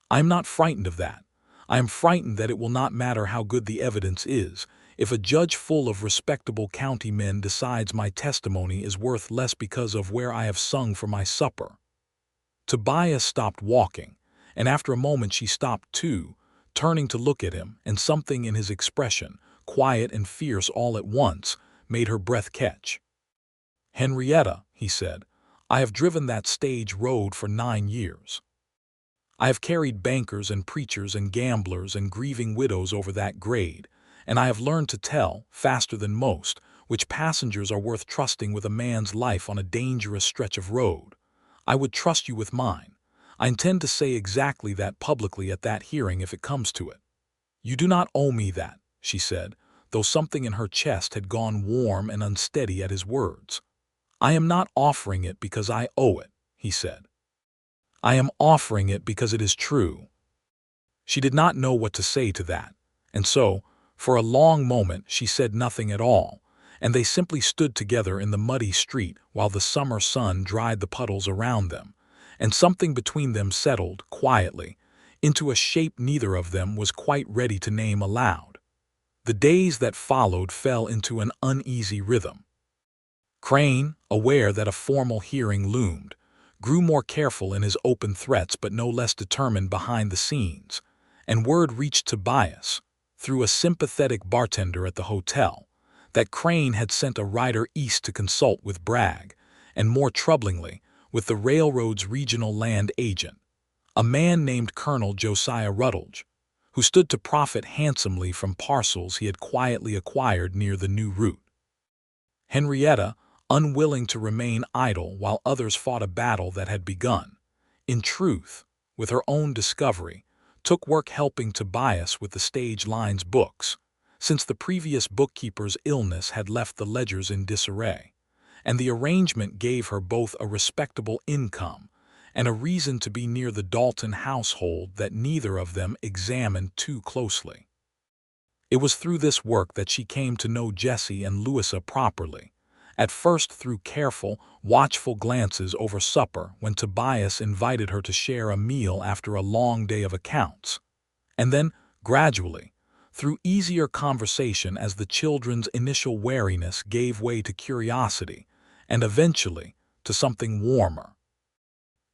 "I am not frightened of that. I am frightened that it will not matter how good the evidence is, if a judge full of respectable county men decides my testimony is worth less because of where I have sung for my supper." Tobias stopped walking, and after a moment she stopped too, turning to look at him, and something in his expression, quiet and fierce all at once, made her breath catch. "Henrietta," he said, "I have driven that stage road for 9 years. I have carried bankers and preachers and gamblers and grieving widows over that grade, and I have learned to tell, faster than most, which passengers are worth trusting with a man's life on a dangerous stretch of road. I would trust you with mine. I intend to say exactly that publicly at that hearing if it comes to it." "You do not owe me that," she said, though something in her chest had gone warm and unsteady at his words. "I am not offering it because I owe it," he said. "I am offering it because it is true." She did not know what to say to that, and so, for a long moment, she said nothing at all, and they simply stood together in the muddy street while the summer sun dried the puddles around them, and something between them settled, quietly, into a shape neither of them was quite ready to name aloud. The days that followed fell into an uneasy rhythm. Crane, aware that a formal hearing loomed, grew more careful in his open threats but no less determined behind the scenes, and word reached Tobias, through a sympathetic bartender at the hotel, that Crane had sent a rider east to consult with Bragg, and more troublingly, with the railroad's regional land agent, a man named Colonel Josiah Rutledge, who stood to profit handsomely from parcels he had quietly acquired near the new route. Henrietta, unwilling to remain idle while others fought a battle that had begun, in truth, with her own discovery, took work helping Tobias with the stage line's books, since the previous bookkeeper's illness had left the ledgers in disarray, and the arrangement gave her both a respectable income and a reason to be near the Dalton household that neither of them examined too closely. It was through this work that she came to know Jessie and Louisa properly, at first through careful, watchful glances over supper when Tobias invited her to share a meal after a long day of accounts, and then, gradually, through easier conversation as the children's initial wariness gave way to curiosity, and eventually to something warmer.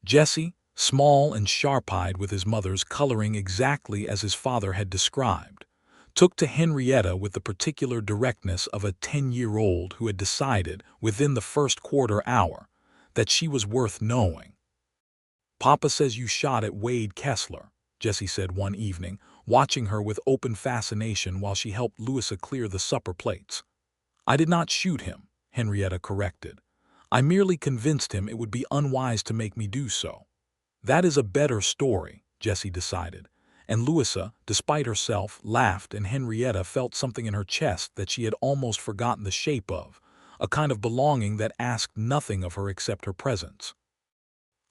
Jessie, small and sharp-eyed with his mother's coloring exactly as his father had described, took to Henrietta with the particular directness of a 10-year-old who had decided, within the first quarter hour, that she was worth knowing. "Papa says you shot at Wade Kessler," Jessie said one evening, watching her with open fascination while she helped Louisa clear the supper plates. "I did not shoot him," Henrietta corrected. "I merely convinced him it would be unwise to make me do so." "That is a better story," Jessie decided, and Louisa, despite herself, laughed, and Henrietta felt something in her chest that she had almost forgotten the shape of, a kind of belonging that asked nothing of her except her presence.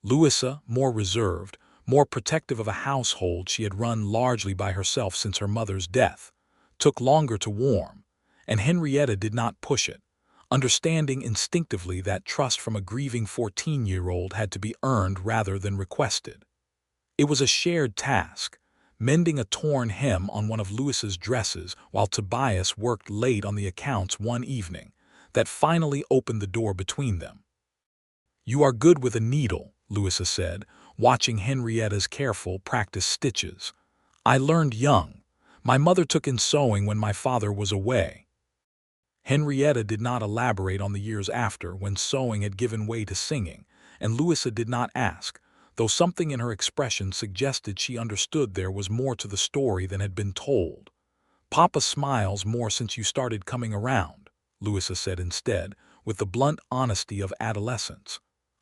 Louisa, more reserved, more protective of a household she had run largely by herself since her mother's death, took longer to warm, and Henrietta did not push it, understanding instinctively that trust from a grieving 14-year-old had to be earned rather than requested. It was a shared task, mending a torn hem on one of Louis's dresses while Tobias worked late on the accounts one evening, that finally opened the door between them. "You are good with a needle," Louisa said, watching Henrietta's careful practice stitches. "I learned young. My mother took in sewing when my father was away." Henrietta did not elaborate on the years after, when sewing had given way to singing, and Louisa did not ask, though something in her expression suggested she understood there was more to the story than had been told. "Papa smiles more since you started coming around," Louisa said instead, with the blunt honesty of adolescence.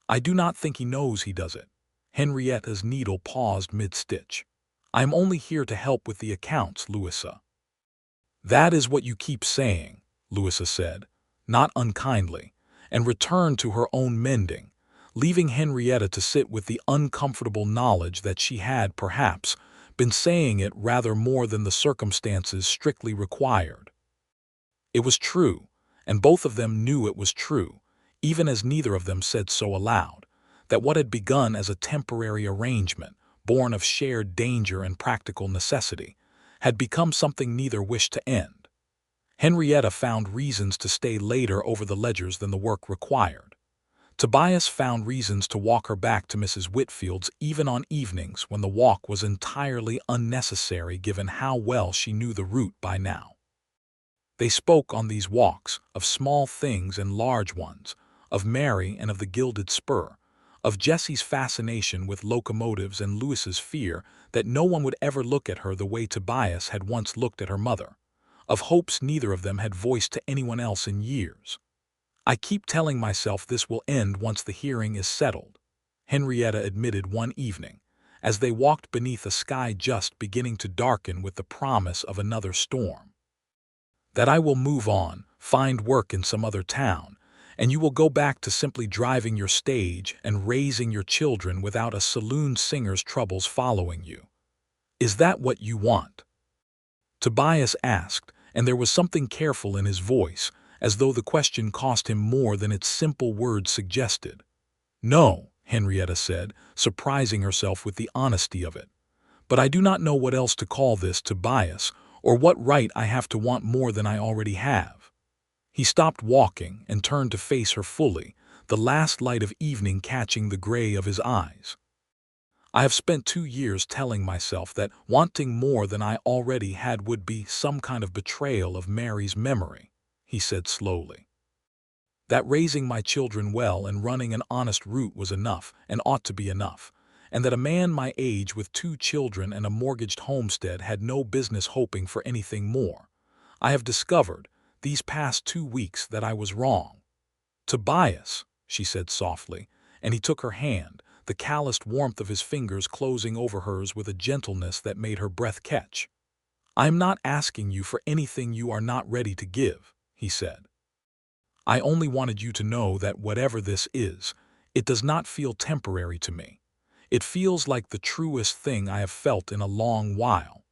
"I do not think he knows he does it." Henrietta's needle paused mid-stitch. "I am only here to help with the accounts, Louisa." "That is what you keep saying," Louisa said, not unkindly, and returned to her own mending, leaving Henrietta to sit with the uncomfortable knowledge that she had, perhaps, been saying it rather more than the circumstances strictly required. It was true, and both of them knew it was true, even as neither of them said so aloud, that what had begun as a temporary arrangement, born of shared danger and practical necessity, had become something neither wished to end. Henrietta found reasons to stay later over the ledgers than the work required. Tobias found reasons to walk her back to Mrs. Whitfield's even on evenings when the walk was entirely unnecessary given how well she knew the route by now. They spoke on these walks of small things and large ones, of Mary and of the gilded spur, of Jessie's fascination with locomotives and Louis's fear that no one would ever look at her the way Tobias had once looked at her mother, of hopes neither of them had voiced to anyone else in years. "I keep telling myself this will end once the hearing is settled," Henrietta admitted one evening, as they walked beneath a sky just beginning to darken with the promise of another storm. "That I will move on, find work in some other town, and you will go back to simply driving your stage and raising your children without a saloon singer's troubles following you. Is that what you want?" Tobias asked, and there was something careful in his voice, as though the question cost him more than its simple words suggested. "No," Henrietta said, surprising herself with the honesty of it. "But I do not know what else to call this, Tobias, or what right I have to want more than I already have." He stopped walking and turned to face her fully, the last light of evening catching the gray of his eyes. "I have spent 2 years telling myself that wanting more than I already had would be some kind of betrayal of Mary's memory," he said slowly. "That raising my children well and running an honest route was enough and ought to be enough, and that a man my age with 2 children and a mortgaged homestead had no business hoping for anything more. I have discovered, these past 2 weeks, that I was wrong." "Tobias," she said softly, and he took her hand, the calloused warmth of his fingers closing over hers with a gentleness that made her breath catch. "I am not asking you for anything you are not ready to give," he said. "I only wanted you to know that whatever this is, it does not feel temporary to me. It feels like the truest thing I have felt in a long while."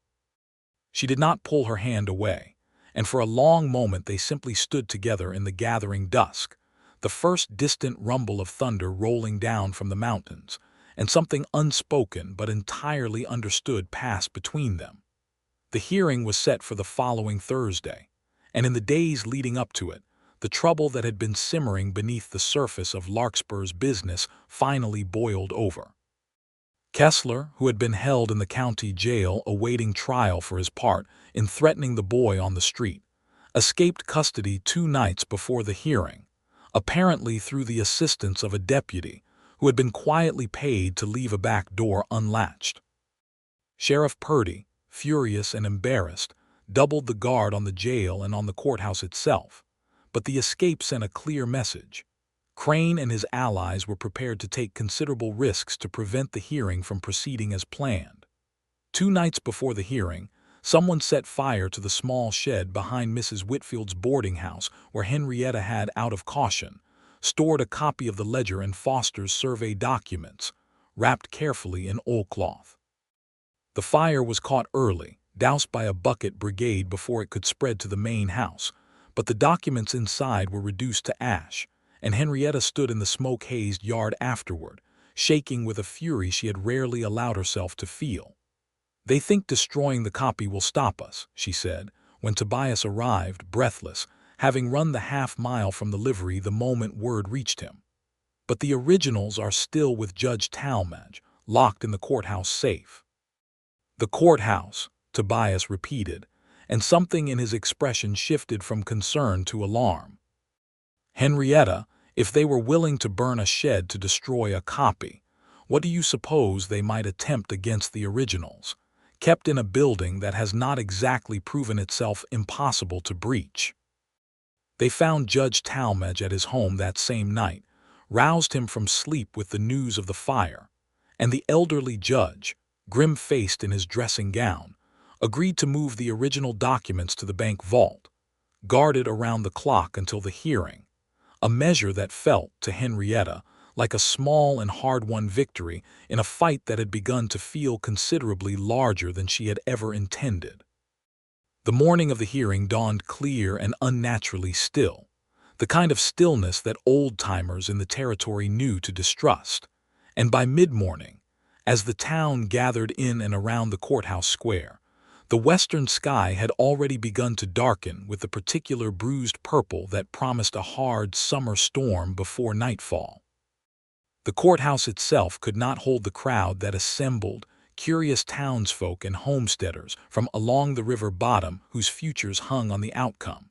She did not pull her hand away, and for a long moment they simply stood together in the gathering dusk, the first distant rumble of thunder rolling down from the mountains, and something unspoken but entirely understood passed between them. The hearing was set for the following Thursday, and in the days leading up to it, the trouble that had been simmering beneath the surface of Larkspur's business finally boiled over. Kessler, who had been held in the county jail awaiting trial for his part in threatening the boy on the street, escaped custody 2 nights before the hearing, apparently through the assistance of a deputy who had been quietly paid to leave a back door unlatched. Sheriff Purdy, furious and embarrassed, doubled the guard on the jail and on the courthouse itself, but the escape sent a clear message. Crane and his allies were prepared to take considerable risks to prevent the hearing from proceeding as planned. 2 nights before the hearing, someone set fire to the small shed behind Mrs. Whitfield's boarding house where Henrietta had, out of caution, stored a copy of the ledger and Foster's survey documents, wrapped carefully in oilcloth. The fire was caught early, doused by a bucket brigade before it could spread to the main house, but the documents inside were reduced to ash, and Henrietta stood in the smoke-hazed yard afterward, shaking with a fury she had rarely allowed herself to feel. "They think destroying the copy will stop us," she said, when Tobias arrived, breathless, having run the half-mile from the livery the moment word reached him. "But the originals are still with Judge Talmadge, locked in the courthouse safe." "The courthouse," Tobias repeated, and something in his expression shifted from concern to alarm. "Henrietta, if they were willing to burn a shed to destroy a copy, what do you suppose they might attempt against the originals, kept in a building that has not exactly proven itself impossible to breach?" They found Judge Talmadge at his home that same night, roused him from sleep with the news of the fire, and the elderly judge, grim-faced in his dressing gown, agreed to move the original documents to the bank vault, guarded around the clock until the hearing, a measure that felt, to Henrietta, like a small and hard-won victory in a fight that had begun to feel considerably larger than she had ever intended. The morning of the hearing dawned clear and unnaturally still, the kind of stillness that old-timers in the territory knew to distrust, and by mid-morning, as the town gathered in and around the courthouse square, the western sky had already begun to darken with the particular bruised purple that promised a hard summer storm before nightfall. The courthouse itself could not hold the crowd that assembled, curious townsfolk and homesteaders from along the river bottom whose futures hung on the outcome.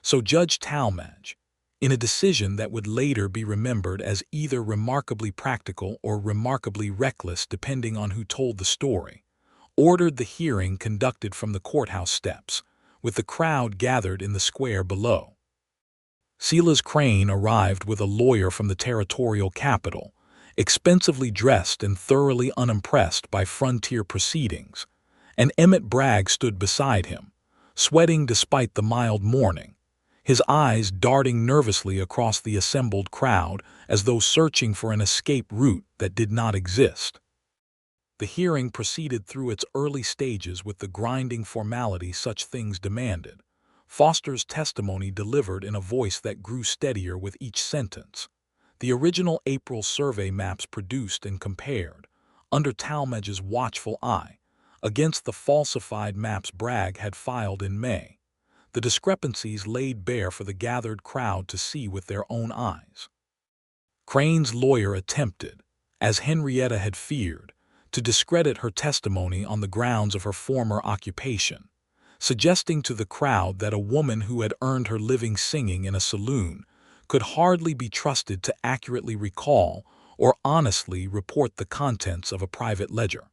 So Judge Talmadge, in a decision that would later be remembered as either remarkably practical or remarkably reckless depending on who told the story, ordered the hearing conducted from the courthouse steps, with the crowd gathered in the square below. Silas Crane arrived with a lawyer from the territorial capital, expensively dressed and thoroughly unimpressed by frontier proceedings, and Emmett Bragg stood beside him, sweating despite the mild morning, his eyes darting nervously across the assembled crowd as though searching for an escape route that did not exist. The hearing proceeded through its early stages with the grinding formality such things demanded, Foster's testimony delivered in a voice that grew steadier with each sentence, the original April survey maps produced and compared, under Talmadge's watchful eye, against the falsified maps Bragg had filed in May, the discrepancies laid bare for the gathered crowd to see with their own eyes. Crane's lawyer attempted, as Henrietta had feared, to discredit her testimony on the grounds of her former occupation, suggesting to the crowd that a woman who had earned her living singing in a saloon could hardly be trusted to accurately recall or honestly report the contents of a private ledger.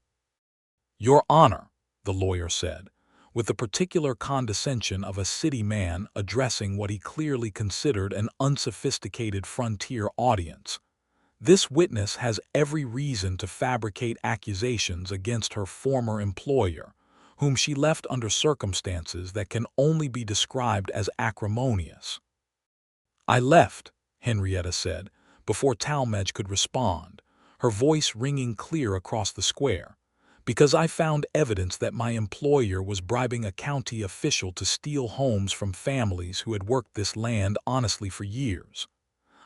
"Your Honor," the lawyer said, with the particular condescension of a city man addressing what he clearly considered an unsophisticated frontier audience, "this witness has every reason to fabricate accusations against her former employer, whom she left under circumstances that can only be described as acrimonious." "I left," Henrietta said, before Talmadge could respond, her voice ringing clear across the square, "because I found evidence that my employer was bribing a county official to steal homes from families who had worked this land honestly for years.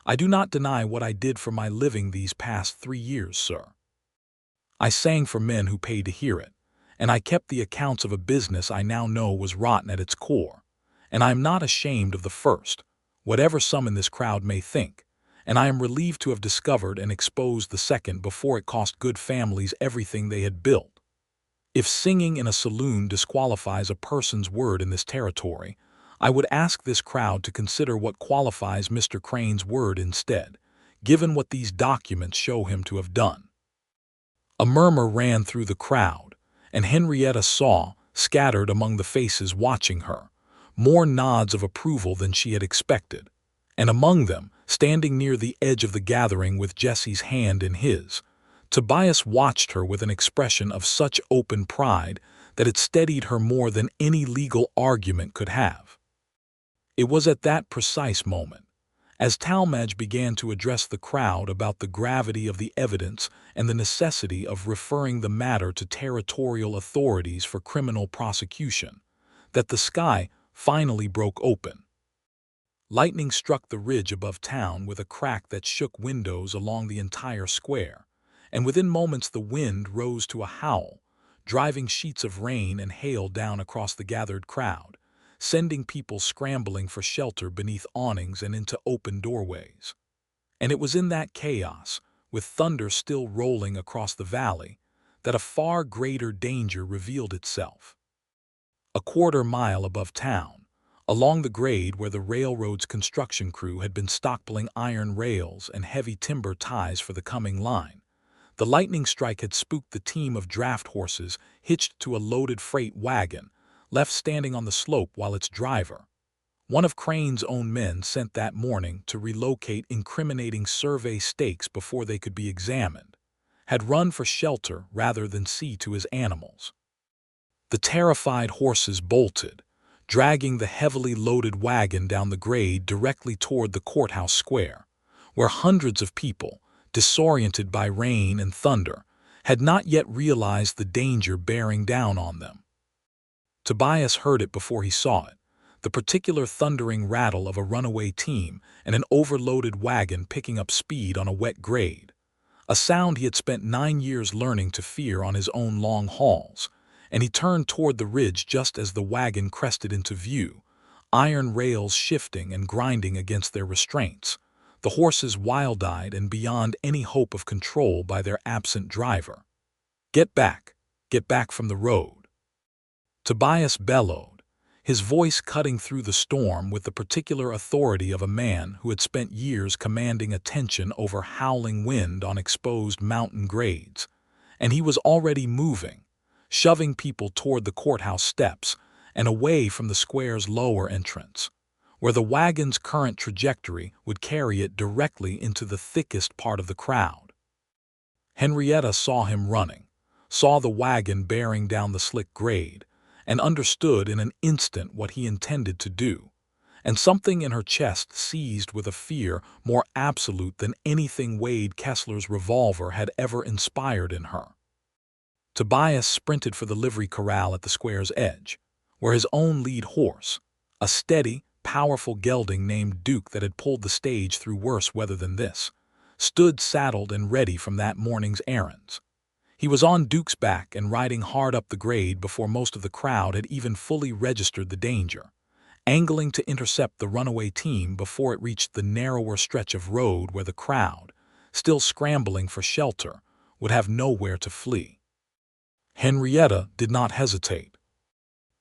I do not deny what I did for my living these past 3 years, sir. I sang for men who paid to hear it, and I kept the accounts of a business I now know was rotten at its core, and I am not ashamed of the first, whatever some in this crowd may think, and I am relieved to have discovered and exposed the second before it cost good families everything they had built. If singing in a saloon disqualifies a person's word in this territory, I would ask this crowd to consider what qualifies Mr. Crane's word instead, given what these documents show him to have done." A murmur ran through the crowd, and Henrietta saw, scattered among the faces watching her, more nods of approval than she had expected, and among them, standing near the edge of the gathering with Jesse's hand in his, Tobias watched her with an expression of such open pride that it steadied her more than any legal argument could have. It was at that precise moment, as Talmadge began to address the crowd about the gravity of the evidence and the necessity of referring the matter to territorial authorities for criminal prosecution, that the sky finally broke open. Lightning struck the ridge above town with a crack that shook windows along the entire square, and within moments the wind rose to a howl, driving sheets of rain and hail down across the gathered crowd, sending people scrambling for shelter beneath awnings and into open doorways. And it was in that chaos, with thunder still rolling across the valley, that a far greater danger revealed itself. A quarter-mile above town, along the grade where the railroad's construction crew had been stockpiling iron rails and heavy timber ties for the coming line, the lightning strike had spooked the team of draft horses hitched to a loaded freight wagon, left standing on the slope while its driver, one of Crane's own men sent that morning to relocate incriminating survey stakes before they could be examined, had run for shelter rather than see to his animals. The terrified horses bolted, dragging the heavily loaded wagon down the grade directly toward the courthouse square, where hundreds of people, disoriented by rain and thunder, had not yet realized the danger bearing down on them. Tobias heard it before he saw it, the particular thundering rattle of a runaway team and an overloaded wagon picking up speed on a wet grade, a sound he had spent 9 years learning to fear on his own long hauls, and he turned toward the ridge just as the wagon crested into view, iron rails shifting and grinding against their restraints, the horses wild-eyed and beyond any hope of control by their absent driver. Get back from the road," Tobias bellowed, his voice cutting through the storm with the particular authority of a man who had spent years commanding attention over howling wind on exposed mountain grades, and he was already moving, shoving people toward the courthouse steps and away from the square's lower entrance, where the wagon's current trajectory would carry it directly into the thickest part of the crowd. Henrietta saw him running, saw the wagon bearing down the slick grade, and understood in an instant what he intended to do, and something in her chest seized with a fear more absolute than anything Wade Kessler's revolver had ever inspired in her. Tobias sprinted for the livery corral at the square's edge, where his own lead horse, a steady, powerful gelding named Duke that had pulled the stage through worse weather than this, stood saddled and ready from that morning's errands. He was on Duke's back and riding hard up the grade before most of the crowd had even fully registered the danger, angling to intercept the runaway team before it reached the narrower stretch of road where the crowd, still scrambling for shelter, would have nowhere to flee. Henrietta did not hesitate.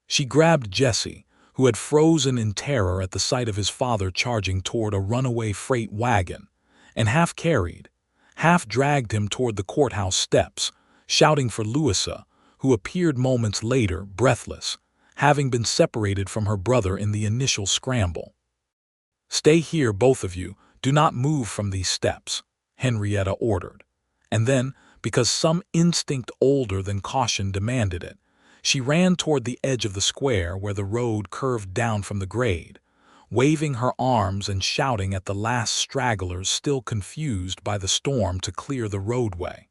She grabbed Jesse, who had frozen in terror at the sight of his father charging toward a runaway freight wagon, and half carried, half dragged him toward the courthouse steps, shouting for Louisa, who appeared moments later, breathless, having been separated from her brother in the initial scramble. "Stay here, both of you. Do not move from these steps," Henrietta ordered. And then, because some instinct older than caution demanded it, she ran toward the edge of the square where the road curved down from the grade, waving her arms and shouting at the last stragglers still confused by the storm to clear the roadway.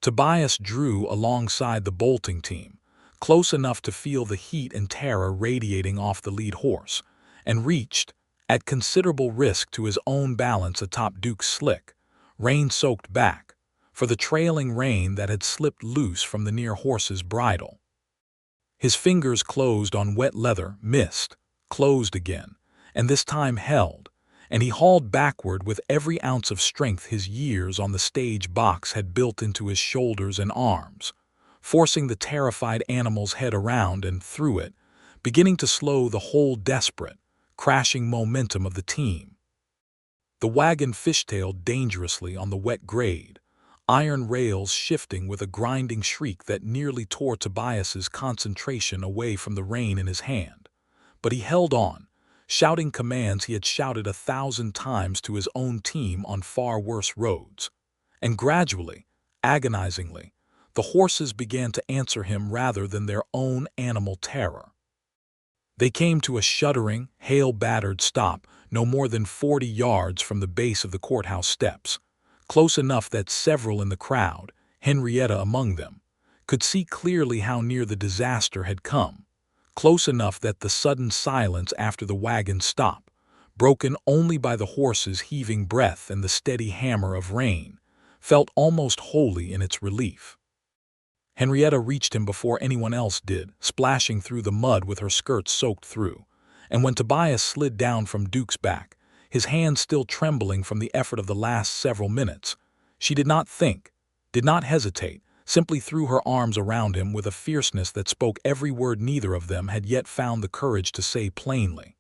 Tobias drew alongside the bolting team, close enough to feel the heat and terror radiating off the lead horse, and reached, at considerable risk to his own balance atop Duke's slick, rain-soaked back, for the trailing rein that had slipped loose from the near horse's bridle. His fingers closed on wet leather, missed, closed again, and this time held, and he hauled backward with every ounce of strength his years on the stage box had built into his shoulders and arms, forcing the terrified animal's head around and through it, beginning to slow the whole desperate, crashing momentum of the team. The wagon fishtailed dangerously on the wet grade, iron rails shifting with a grinding shriek that nearly tore Tobias's concentration away from the rein in his hand, but he held on, shouting commands he had shouted 1,000 times to his own team on far worse roads, and gradually, agonizingly, the horses began to answer him rather than their own animal terror. They came to a shuddering, hail-battered stop no more than 40 yards from the base of the courthouse steps, close enough that several in the crowd, Henrietta among them, could see clearly how near the disaster had come, close enough that the sudden silence after the wagon's stop, broken only by the horse's heaving breath and the steady hammer of rain, felt almost holy in its relief. Henrietta reached him before anyone else did, splashing through the mud with her skirts soaked through, and when Tobias slid down from Duke's back, his hands still trembling from the effort of the last several minutes, she did not think, did not hesitate, simply threw her arms around him with a fierceness that spoke every word neither of them had yet found the courage to say plainly.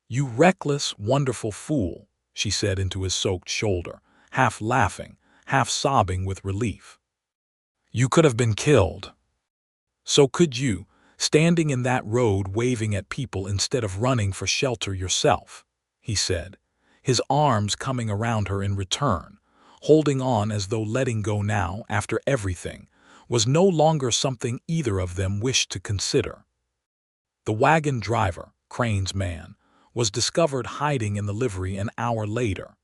"You reckless, wonderful fool," she said into his soaked shoulder, half laughing, half sobbing with relief. "You could have been killed. So could you, standing in that road waving at people instead of running for shelter yourself," he said, his arms coming around her in return, holding on as though letting go now, after everything, was no longer something either of them wished to consider. The wagon driver, Crane's man, was discovered hiding in the livery an hour later,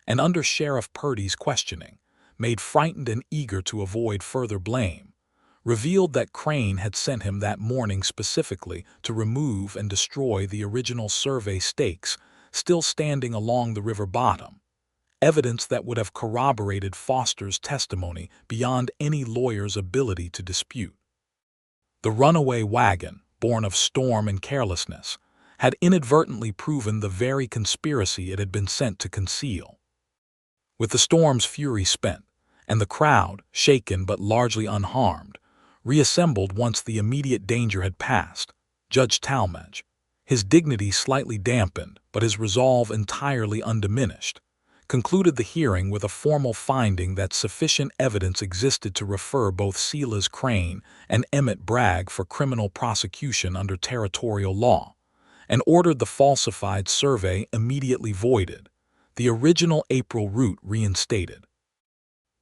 and under Sheriff Purdy's questioning, made frightened and eager to avoid further blame, revealed that Crane had sent him that morning specifically to remove and destroy the original survey stakes still standing along the river bottom, evidence that would have corroborated Foster's testimony beyond any lawyer's ability to dispute. The runaway wagon, born of storm and carelessness, had inadvertently proven the very conspiracy it had been sent to conceal. With the storm's fury spent, and the crowd, shaken but largely unharmed, reassembled once the immediate danger had passed, Judge Talmadge, his dignity slightly dampened but his resolve entirely undiminished, concluded the hearing with a formal finding that sufficient evidence existed to refer both Silas Crane and Emmett Bragg for criminal prosecution under territorial law, and ordered the falsified survey immediately voided, the original April route reinstated,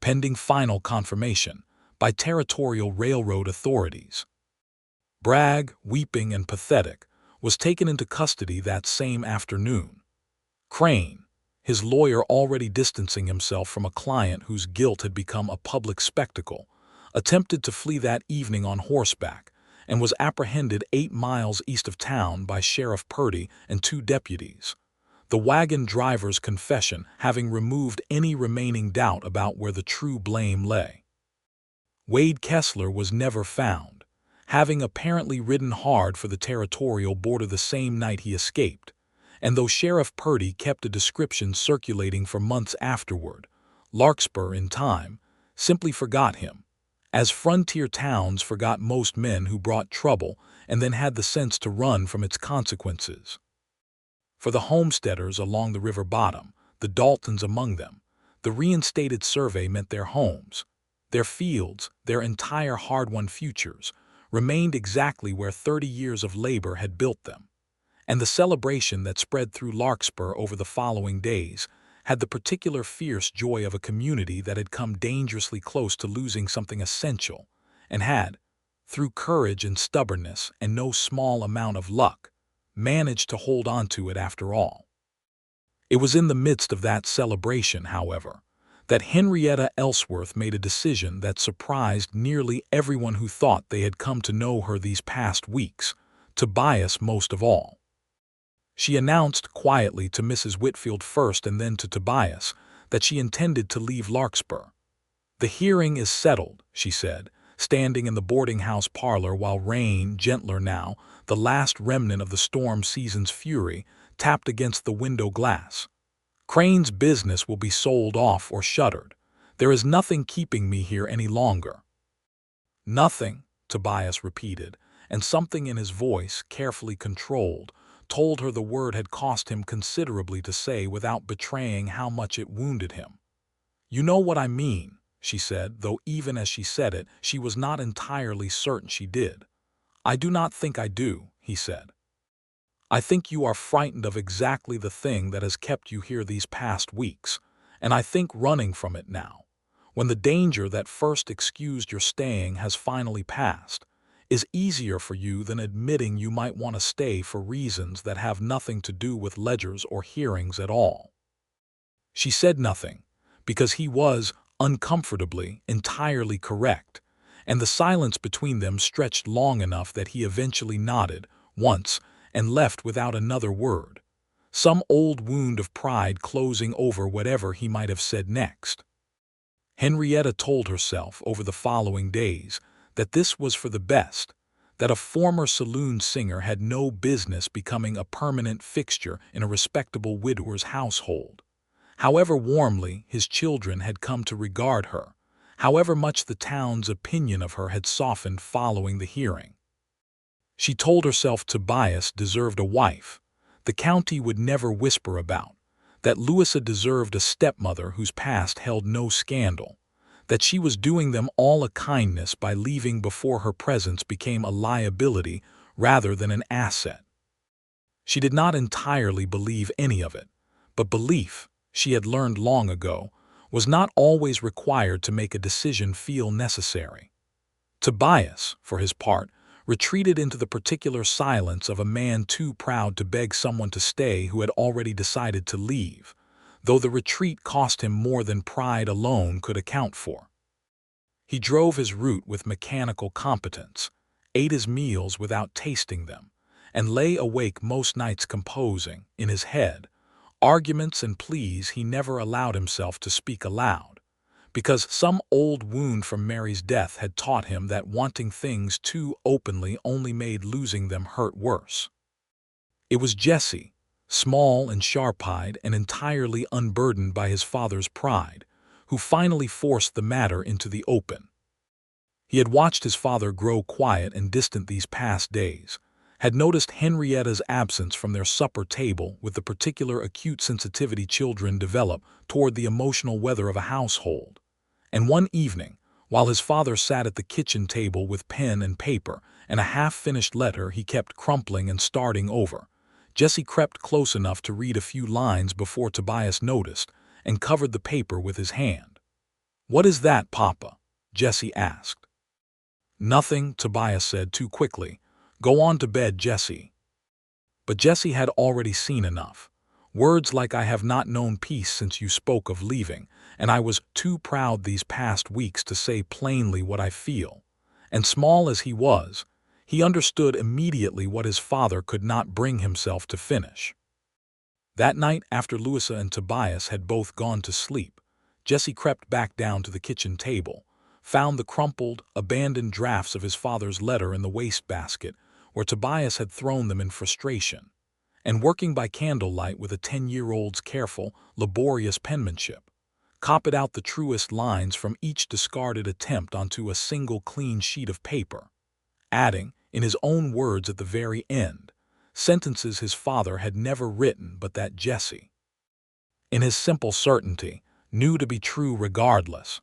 pending final confirmation by territorial railroad authorities. Bragg, weeping and pathetic, was taken into custody that same afternoon. Crane, his lawyer already distancing himself from a client whose guilt had become a public spectacle, attempted to flee that evening on horseback and was apprehended 8 miles east of town by Sheriff Purdy and 2 deputies, the wagon driver's confession having removed any remaining doubt about where the true blame lay. Wade Kessler was never found, having apparently ridden hard for the territorial border the same night he escaped, and though Sheriff Purdy kept a description circulating for months afterward, Larkspur, in time, simply forgot him, as frontier towns forgot most men who brought trouble and then had the sense to run from its consequences. For the homesteaders along the river bottom, the Daltons among them, the reinstated survey meant their homes, their fields, their entire hard-won futures, remained exactly where 30 years of labor had built them, and the celebration that spread through Larkspur over the following days had the particular fierce joy of a community that had come dangerously close to losing something essential, and had, through courage and stubbornness and no small amount of luck, managed to hold on to it after all. It was in the midst of that celebration, however, that Henrietta Ellsworth made a decision that surprised nearly everyone who thought they had come to know her these past weeks, Tobias most of all. She announced quietly to Mrs. Whitfield first and then to Tobias that she intended to leave Larkspur. "The hearing is settled," she said, standing in the boarding-house parlor while rain, gentler now, the last remnant of the storm season's fury, tapped against the window glass. "Crane's business will be sold off or shuttered. There is nothing keeping me here any longer." "Nothing," Tobias repeated, and something in his voice, carefully controlled, told her the word had cost him considerably to say without betraying how much it wounded him. "You know what I mean," she said, though even as she said it, she was not entirely certain she did. "I do not think I do," he said. "I think you are frightened of exactly the thing that has kept you here these past weeks, and I think running from it now, when the danger that first excused your staying has finally passed, is easier for you than admitting you might want to stay for reasons that have nothing to do with ledgers or hearings at all." She said nothing, because he was, uncomfortably, entirely correct, and the silence between them stretched long enough that he eventually nodded, once, and left without another word, some old wound of pride closing over whatever he might have said next. Henrietta told herself over the following days that this was for the best, that a former saloon singer had no business becoming a permanent fixture in a respectable widower's household. However warmly his children had come to regard her, however much the town's opinion of her had softened following the hearing. She told herself Tobias deserved a wife the county would never whisper about, that Louisa deserved a stepmother whose past held no scandal, that she was doing them all a kindness by leaving before her presence became a liability rather than an asset. She did not entirely believe any of it, but belief, she had learned long ago, was not always required to make a decision feel necessary. Tobias, for his part, retreated into the particular silence of a man too proud to beg someone to stay who had already decided to leave, though the retreat cost him more than pride alone could account for. He drove his route with mechanical competence, ate his meals without tasting them, and lay awake most nights composing, in his head, arguments and pleas he never allowed himself to speak aloud, because some old wound from Mary's death had taught him that wanting things too openly only made losing them hurt worse. It was Jesse, small and sharp-eyed and entirely unburdened by his father's pride, who finally forced the matter into the open. He had watched his father grow quiet and distant these past days, had noticed Henrietta's absence from their supper table with the particular acute sensitivity children develop toward the emotional weather of a household. And one evening, while his father sat at the kitchen table with pen and paper and a half-finished letter he kept crumpling and starting over, Jesse crept close enough to read a few lines before Tobias noticed and covered the paper with his hand. "What is that, Papa?" Jesse asked. "Nothing," Tobias said too quickly. "Go on to bed, Jesse." But Jesse had already seen enough. Words like "I have not known peace since you spoke of leaving, and I was too proud these past weeks to say plainly what I feel." And small as he was, he understood immediately what his father could not bring himself to finish. That night, after Louisa and Tobias had both gone to sleep, Jesse crept back down to the kitchen table, found the crumpled, abandoned drafts of his father's letter in the wastebasket, where Tobias had thrown them in frustration, and working by candlelight with a 10-year-old's careful, laborious penmanship, copied out the truest lines from each discarded attempt onto a single clean sheet of paper, adding, in his own words at the very end, sentences his father had never written but that Jesse, in his simple certainty, knew to be true regardless.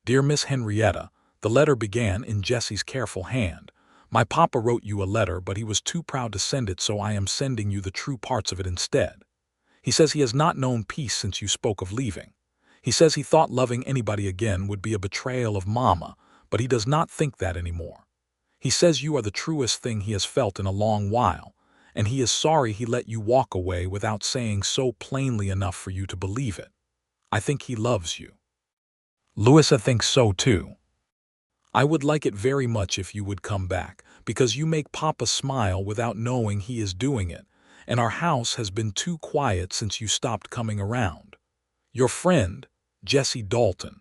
"Dear Miss Henrietta," the letter began in Jesse's careful hand. "My papa wrote you a letter, but he was too proud to send it, so I am sending you the true parts of it instead. He says he has not known peace since you spoke of leaving. He says he thought loving anybody again would be a betrayal of Mama, but he does not think that anymore. He says you are the truest thing he has felt in a long while, and he is sorry he let you walk away without saying so plainly enough for you to believe it. I think he loves you. Louisa thinks so too. I would like it very much if you would come back, because you make Papa smile without knowing he is doing it, and our house has been too quiet since you stopped coming around. Your friend, Jesse Dalton."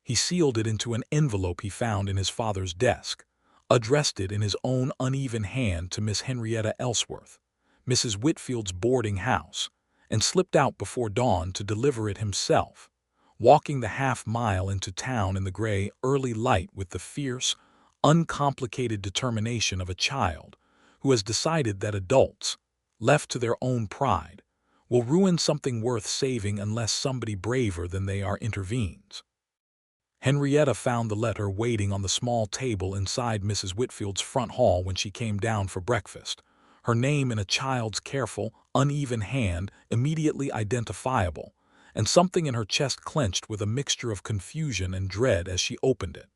He sealed it into an envelope he found in his father's desk, addressed it in his own uneven hand to Miss Henrietta Ellsworth, Mrs. Whitfield's boarding house, and slipped out before dawn to deliver it himself, walking the half-mile into town in the gray, early light with the fierce, uncomplicated determination of a child who has decided that adults, left to their own pride, will ruin something worth saving unless somebody braver than they are intervenes. Henrietta found the letter waiting on the small table inside Mrs. Whitfield's front hall when she came down for breakfast, her name in a child's careful, uneven hand immediately identifiable, and something in her chest clenched with a mixture of confusion and dread as she opened it.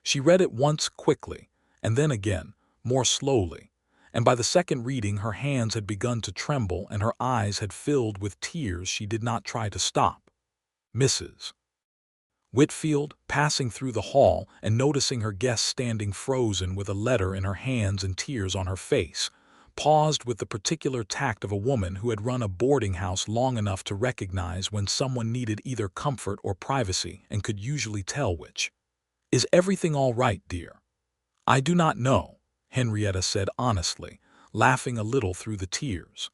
She read it once quickly, and then again, more slowly, and by the second reading her hands had begun to tremble and her eyes had filled with tears she did not try to stop. Mrs. Whitfield, passing through the hall and noticing her guest standing frozen with a letter in her hands and tears on her face, paused with the particular tact of a woman who had run a boarding house long enough to recognize when someone needed either comfort or privacy and could usually tell which. "Is everything all right, dear?" "I do not know," Henrietta said honestly, laughing a little through the tears.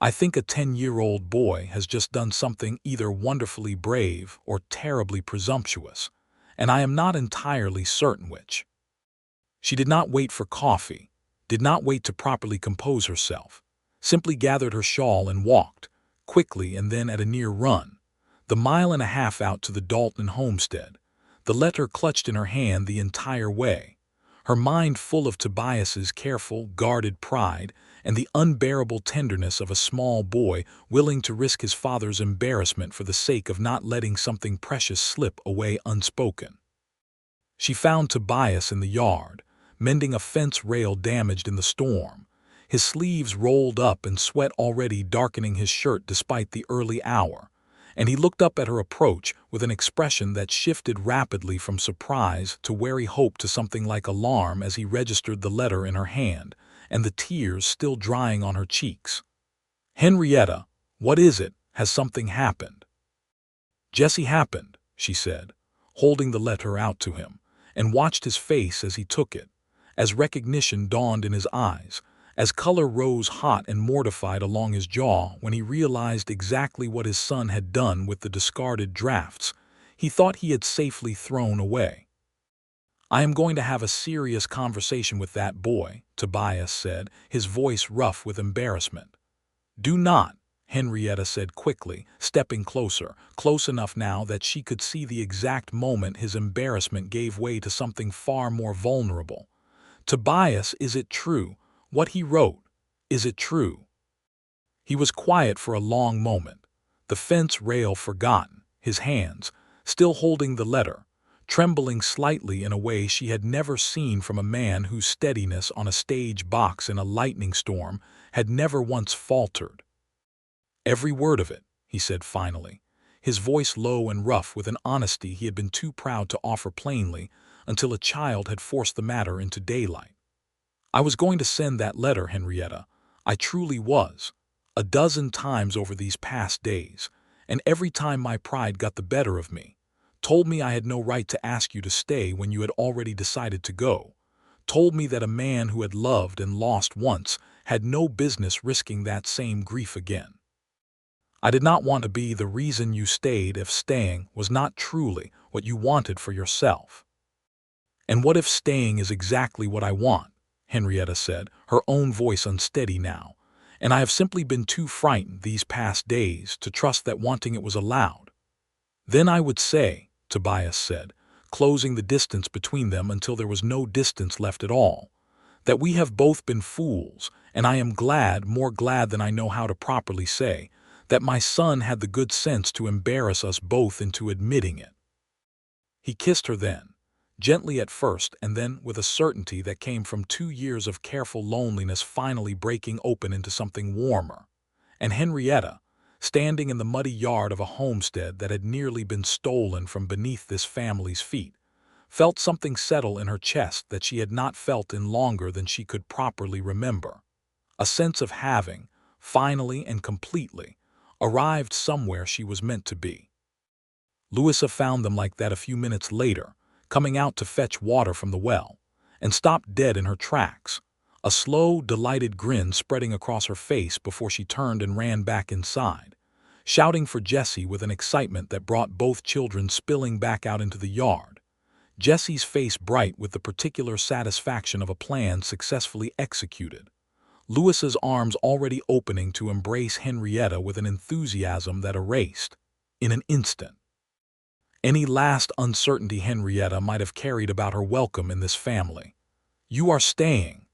"I think a 10-year-old boy has just done something either wonderfully brave or terribly presumptuous, and I am not entirely certain which." She did not wait for coffee, did not wait to properly compose herself, simply gathered her shawl and walked, quickly and then at a near run, the mile and a half out to the Dalton homestead, the letter clutched in her hand the entire way, her mind full of Tobias's careful, guarded pride and the unbearable tenderness of a small boy willing to risk his father's embarrassment for the sake of not letting something precious slip away unspoken. She found Tobias in the yard, mending a fence rail damaged in the storm, his sleeves rolled up and sweat already darkening his shirt despite the early hour, and he looked up at her approach with an expression that shifted rapidly from surprise to wary hope to something like alarm as he registered the letter in her hand, and the tears still drying on her cheeks. "Henrietta, what is it? Has something happened?" "Jessie happened," she said, holding the letter out to him, and watched his face as he took it, as recognition dawned in his eyes, as color rose hot and mortified along his jaw when he realized exactly what his son had done with the discarded drafts he thought he had safely thrown away. "I am going to have a serious conversation with that boy," Tobias said, his voice rough with embarrassment. "Do not," Henrietta said quickly, stepping closer, close enough now that she could see the exact moment his embarrassment gave way to something far more vulnerable. "Tobias, is it true? What he wrote, is it true?" He was quiet for a long moment, the fence rail forgotten, his hands, still holding the letter, trembling slightly in a way she had never seen from a man whose steadiness on a stage box in a lightning storm had never once faltered. "Every word of it," he said finally, his voice low and rough with an honesty he had been too proud to offer plainly until a child had forced the matter into daylight. "I was going to send that letter, Henrietta. I truly was, a dozen times over these past days, and every time my pride got the better of me, told me I had no right to ask you to stay when you had already decided to go, told me that a man who had loved and lost once had no business risking that same grief again. I did not want to be the reason you stayed if staying was not truly what you wanted for yourself." "And what if staying is exactly what I want?" Henrietta said, her own voice unsteady now, "and I have simply been too frightened these past days to trust that wanting it was allowed." "Then I would say," Tobias said, closing the distance between them until there was no distance left at all, "that we have both been fools, and I am glad, more glad than I know how to properly say, that my son had the good sense to embarrass us both into admitting it." He kissed her then, gently at first and then with a certainty that came from 2 years of careful loneliness finally breaking open into something warmer, and Henrietta, standing in the muddy yard of a homestead that had nearly been stolen from beneath this family's feet, felt something settle in her chest that she had not felt in longer than she could properly remember, a sense of having, finally and completely, arrived somewhere she was meant to be. Louisa found them like that a few minutes later, coming out to fetch water from the well, and stopped dead in her tracks, a slow, delighted grin spreading across her face before she turned and ran back inside, shouting for Jessie with an excitement that brought both children spilling back out into the yard, Jessie's face bright with the particular satisfaction of a plan successfully executed, Louisa's arms already opening to embrace Henrietta with an enthusiasm that erased, in an instant, any last uncertainty Henrietta might have carried about her welcome in this family. "You are staying?"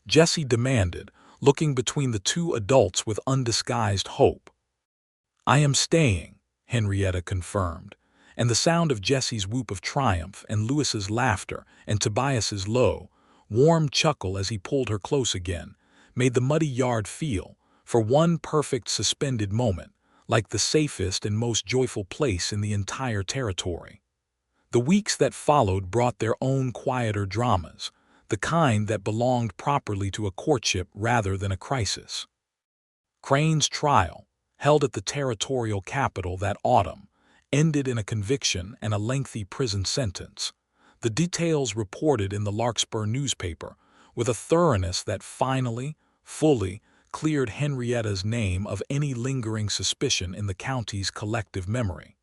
Jessie demanded, looking between the two adults with undisguised hope. "I am staying," Henrietta confirmed, and the sound of Jessie's whoop of triumph and Louis's laughter and Tobias's low, warm chuckle as he pulled her close again made the muddy yard feel, for one perfect suspended moment, like the safest and most joyful place in the entire territory. The weeks that followed brought their own quieter dramas, the kind that belonged properly to a courtship rather than a crisis. Crane's trial, held at the territorial capital that autumn, ended in a conviction and a lengthy prison sentence. The details reported in the Larkspur newspaper with a thoroughness that finally, fully, cleared Henrietta's name of any lingering suspicion in the county's collective memory.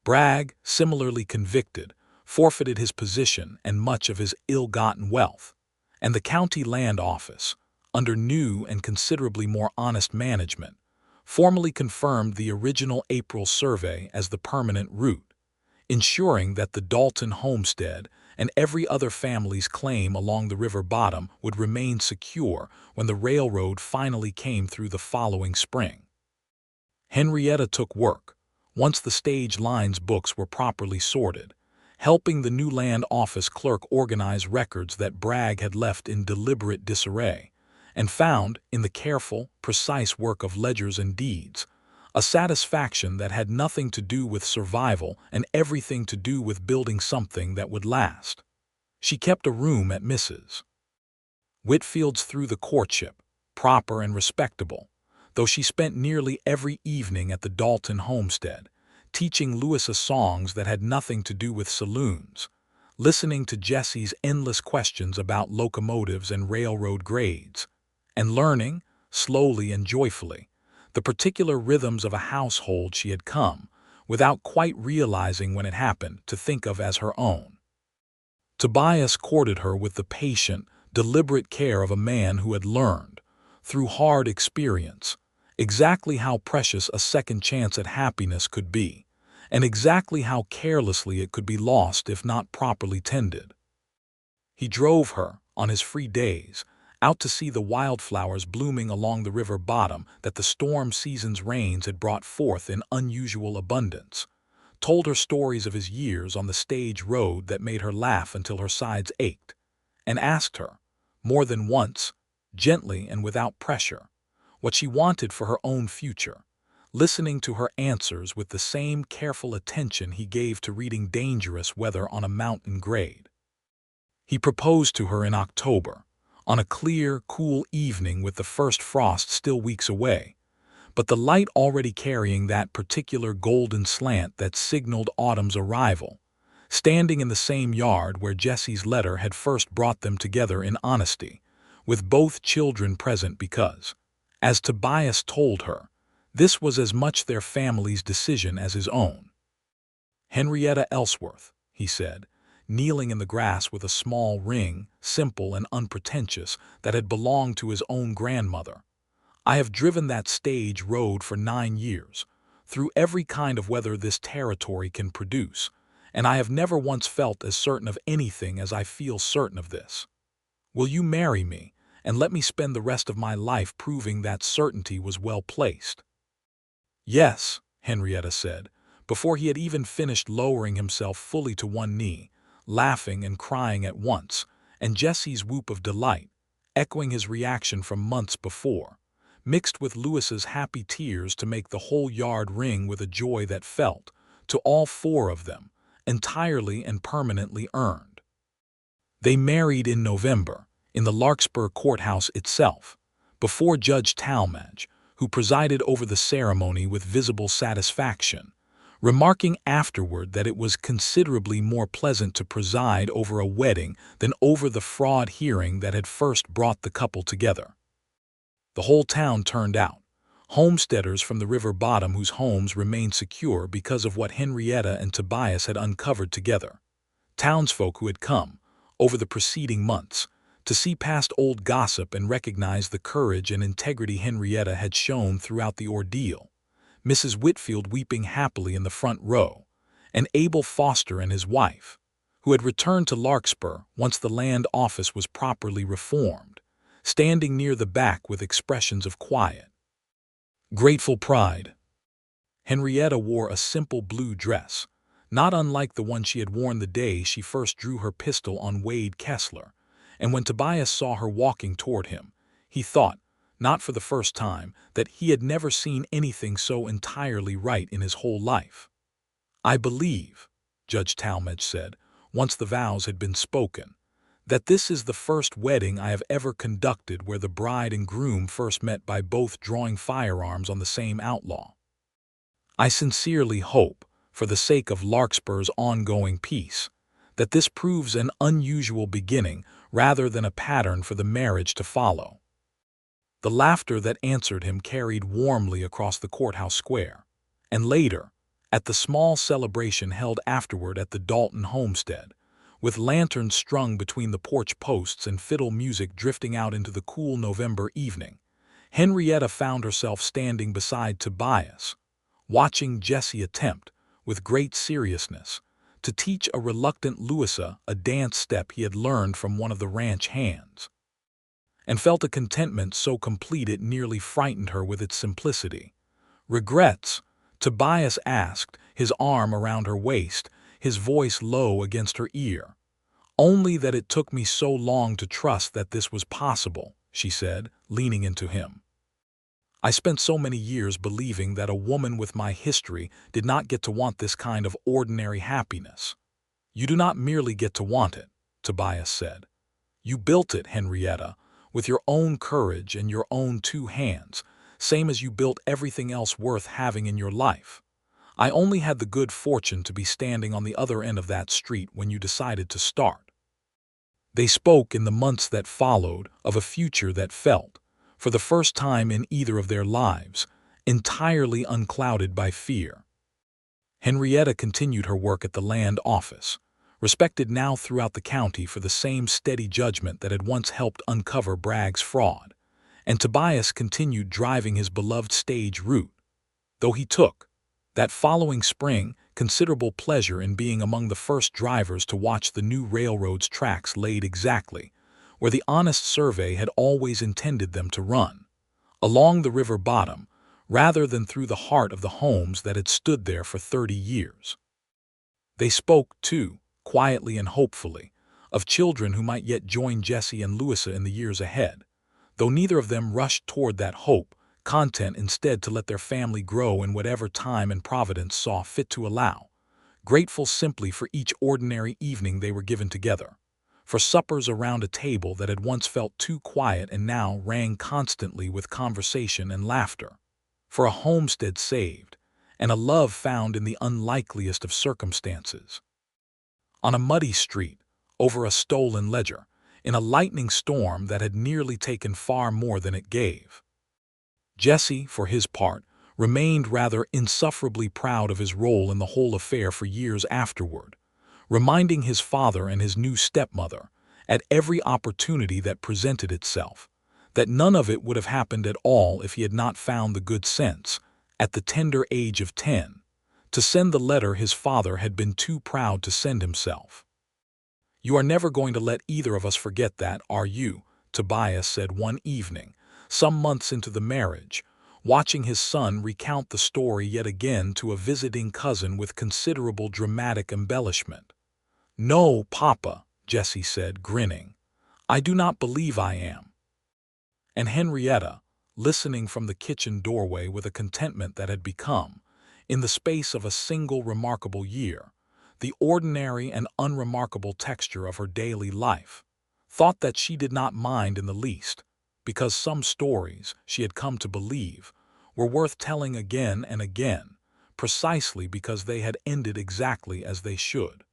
Bragg, similarly convicted, forfeited his position and much of his ill-gotten wealth, and the county land office, under new and considerably more honest management, formally confirmed the original April survey as the permanent route, ensuring that the Dalton homestead and every other family's claim along the river bottom would remain secure when the railroad finally came through the following spring. Henrietta took work, once the stage line's books were properly sorted, helping the new land office clerk organize records that Bragg had left in deliberate disarray, and found, in the careful, precise work of ledgers and deeds, a satisfaction that had nothing to do with survival and everything to do with building something that would last. She kept a room at Mrs. Whitfield's through the courtship, proper and respectable, though she spent nearly every evening at the Dalton homestead, teaching Louisa songs that had nothing to do with saloons, listening to Jessie's endless questions about locomotives and railroad grades, and learning, slowly and joyfully, the particular rhythms of a household she had come, without quite realizing when it happened, to think of as her own. Tobias courted her with the patient, deliberate care of a man who had learned, through hard experience, exactly how precious a second chance at happiness could be, and exactly how carelessly it could be lost if not properly tended. He drove her, on his free days, out to see the wildflowers blooming along the river bottom that the storm season's rains had brought forth in unusual abundance, told her stories of his years on the stage road that made her laugh until her sides ached, and asked her, more than once, gently and without pressure, what she wanted for her own future, listening to her answers with the same careful attention he gave to reading dangerous weather on a mountain grade. He proposed to her in October, on a clear, cool evening with the first frost still weeks away, but the light already carrying that particular golden slant that signaled autumn's arrival, standing in the same yard where Jessie's letter had first brought them together in honesty, with both children present because, as Tobias told her, this was as much their family's decision as his own. Henrietta Ellsworth, he said, kneeling in the grass with a small ring, simple and unpretentious, that had belonged to his own grandmother. I have driven that stage road for 9 years, through every kind of weather this territory can produce, and I have never once felt as certain of anything as I feel certain of this. Will you marry me, and let me spend the rest of my life proving that certainty was well placed? Yes, Henrietta said, before he had even finished lowering himself fully to one knee, laughing and crying at once, and Jessie's whoop of delight, echoing his reaction from months before, mixed with Louisa's happy tears to make the whole yard ring with a joy that felt, to all 4 of them, entirely and permanently earned. They married in November, in the Larkspur courthouse itself, before Judge Talmadge, who presided over the ceremony with visible satisfaction, remarking afterward that it was considerably more pleasant to preside over a wedding than over the fraud hearing that had first brought the couple together. The whole town turned out, homesteaders from the river bottom whose homes remained secure because of what Henrietta and Tobias had uncovered together, townsfolk who had come, over the preceding months, to see past old gossip and recognize the courage and integrity Henrietta had shown throughout the ordeal, Mrs. Whitfield weeping happily in the front row, and Abel Foster and his wife, who had returned to Larkspur once the land office was properly reformed, standing near the back with expressions of quiet, grateful pride. Henrietta wore a simple blue dress, not unlike the one she had worn the day she first drew her pistol on Wade Kessler, and when Tobias saw her walking toward him, he thought, not for the first time, that he had never seen anything so entirely right in his whole life. I believe, Judge Talmadge said, once the vows had been spoken, that this is the first wedding I have ever conducted where the bride and groom first met by both drawing firearms on the same outlaw. I sincerely hope, for the sake of Larkspur's ongoing peace, that this proves an unusual beginning rather than a pattern for the marriage to follow." The laughter that answered him carried warmly across the courthouse square, and later, at the small celebration held afterward at the Dalton homestead, with lanterns strung between the porch posts and fiddle music drifting out into the cool November evening, Henrietta found herself standing beside Tobias, watching Jesse attempt, with great seriousness, to teach a reluctant Louisa a dance step he had learned from one of the ranch hands, and felt a contentment so complete it nearly frightened her with its simplicity. "Regrets?" Tobias asked, his arm around her waist, his voice low against her ear. "Only that it took me so long to trust that this was possible," she said, leaning into him. "I spent so many years believing that a woman with my history did not get to want this kind of ordinary happiness." "You do not merely get to want it," Tobias said. "You built it, Henrietta, with your own courage and your own 2 hands, same as you built everything else worth having in your life. I only had the good fortune to be standing on the other end of that street when you decided to start." They spoke in the months that followed of a future that felt, for the first time in either of their lives, entirely unclouded by fear. Henrietta continued her work at the land office, respected now throughout the county for the same steady judgment that had once helped uncover Bragg's fraud, and Tobias continued driving his beloved stage route, though he took, that following spring, considerable pleasure in being among the first drivers to watch the new railroad's tracks laid exactly where the honest survey had always intended them to run, along the river bottom, rather than through the heart of the homes that had stood there for 30 years. They spoke, too, quietly and hopefully, of children who might yet join Jesse and Louisa in the years ahead, though neither of them rushed toward that hope, content instead to let their family grow in whatever time and Providence saw fit to allow, grateful simply for each ordinary evening they were given together, for suppers around a table that had once felt too quiet and now rang constantly with conversation and laughter, for a homestead saved, and a love found in the unlikeliest of circumstances. On a muddy street, over a stolen ledger, in a lightning storm that had nearly taken far more than it gave. Jesse, for his part, remained rather insufferably proud of his role in the whole affair for years afterward, reminding his father and his new stepmother, at every opportunity that presented itself, that none of it would have happened at all if he had not found the good sense, at the tender age of 10, to send the letter his father had been too proud to send himself. "You are never going to let either of us forget that, are you?" Tobias said one evening, some months into the marriage, watching his son recount the story yet again to a visiting cousin with considerable dramatic embellishment. "No, Papa," Jesse said, grinning. "I do not believe I am." And Henrietta, listening from the kitchen doorway with a contentment that had become, in the space of a single remarkable year, the ordinary and unremarkable texture of her daily life, thought that she did not mind in the least, because some stories, she had come to believe, were worth telling again and again, precisely because they had ended exactly as they should.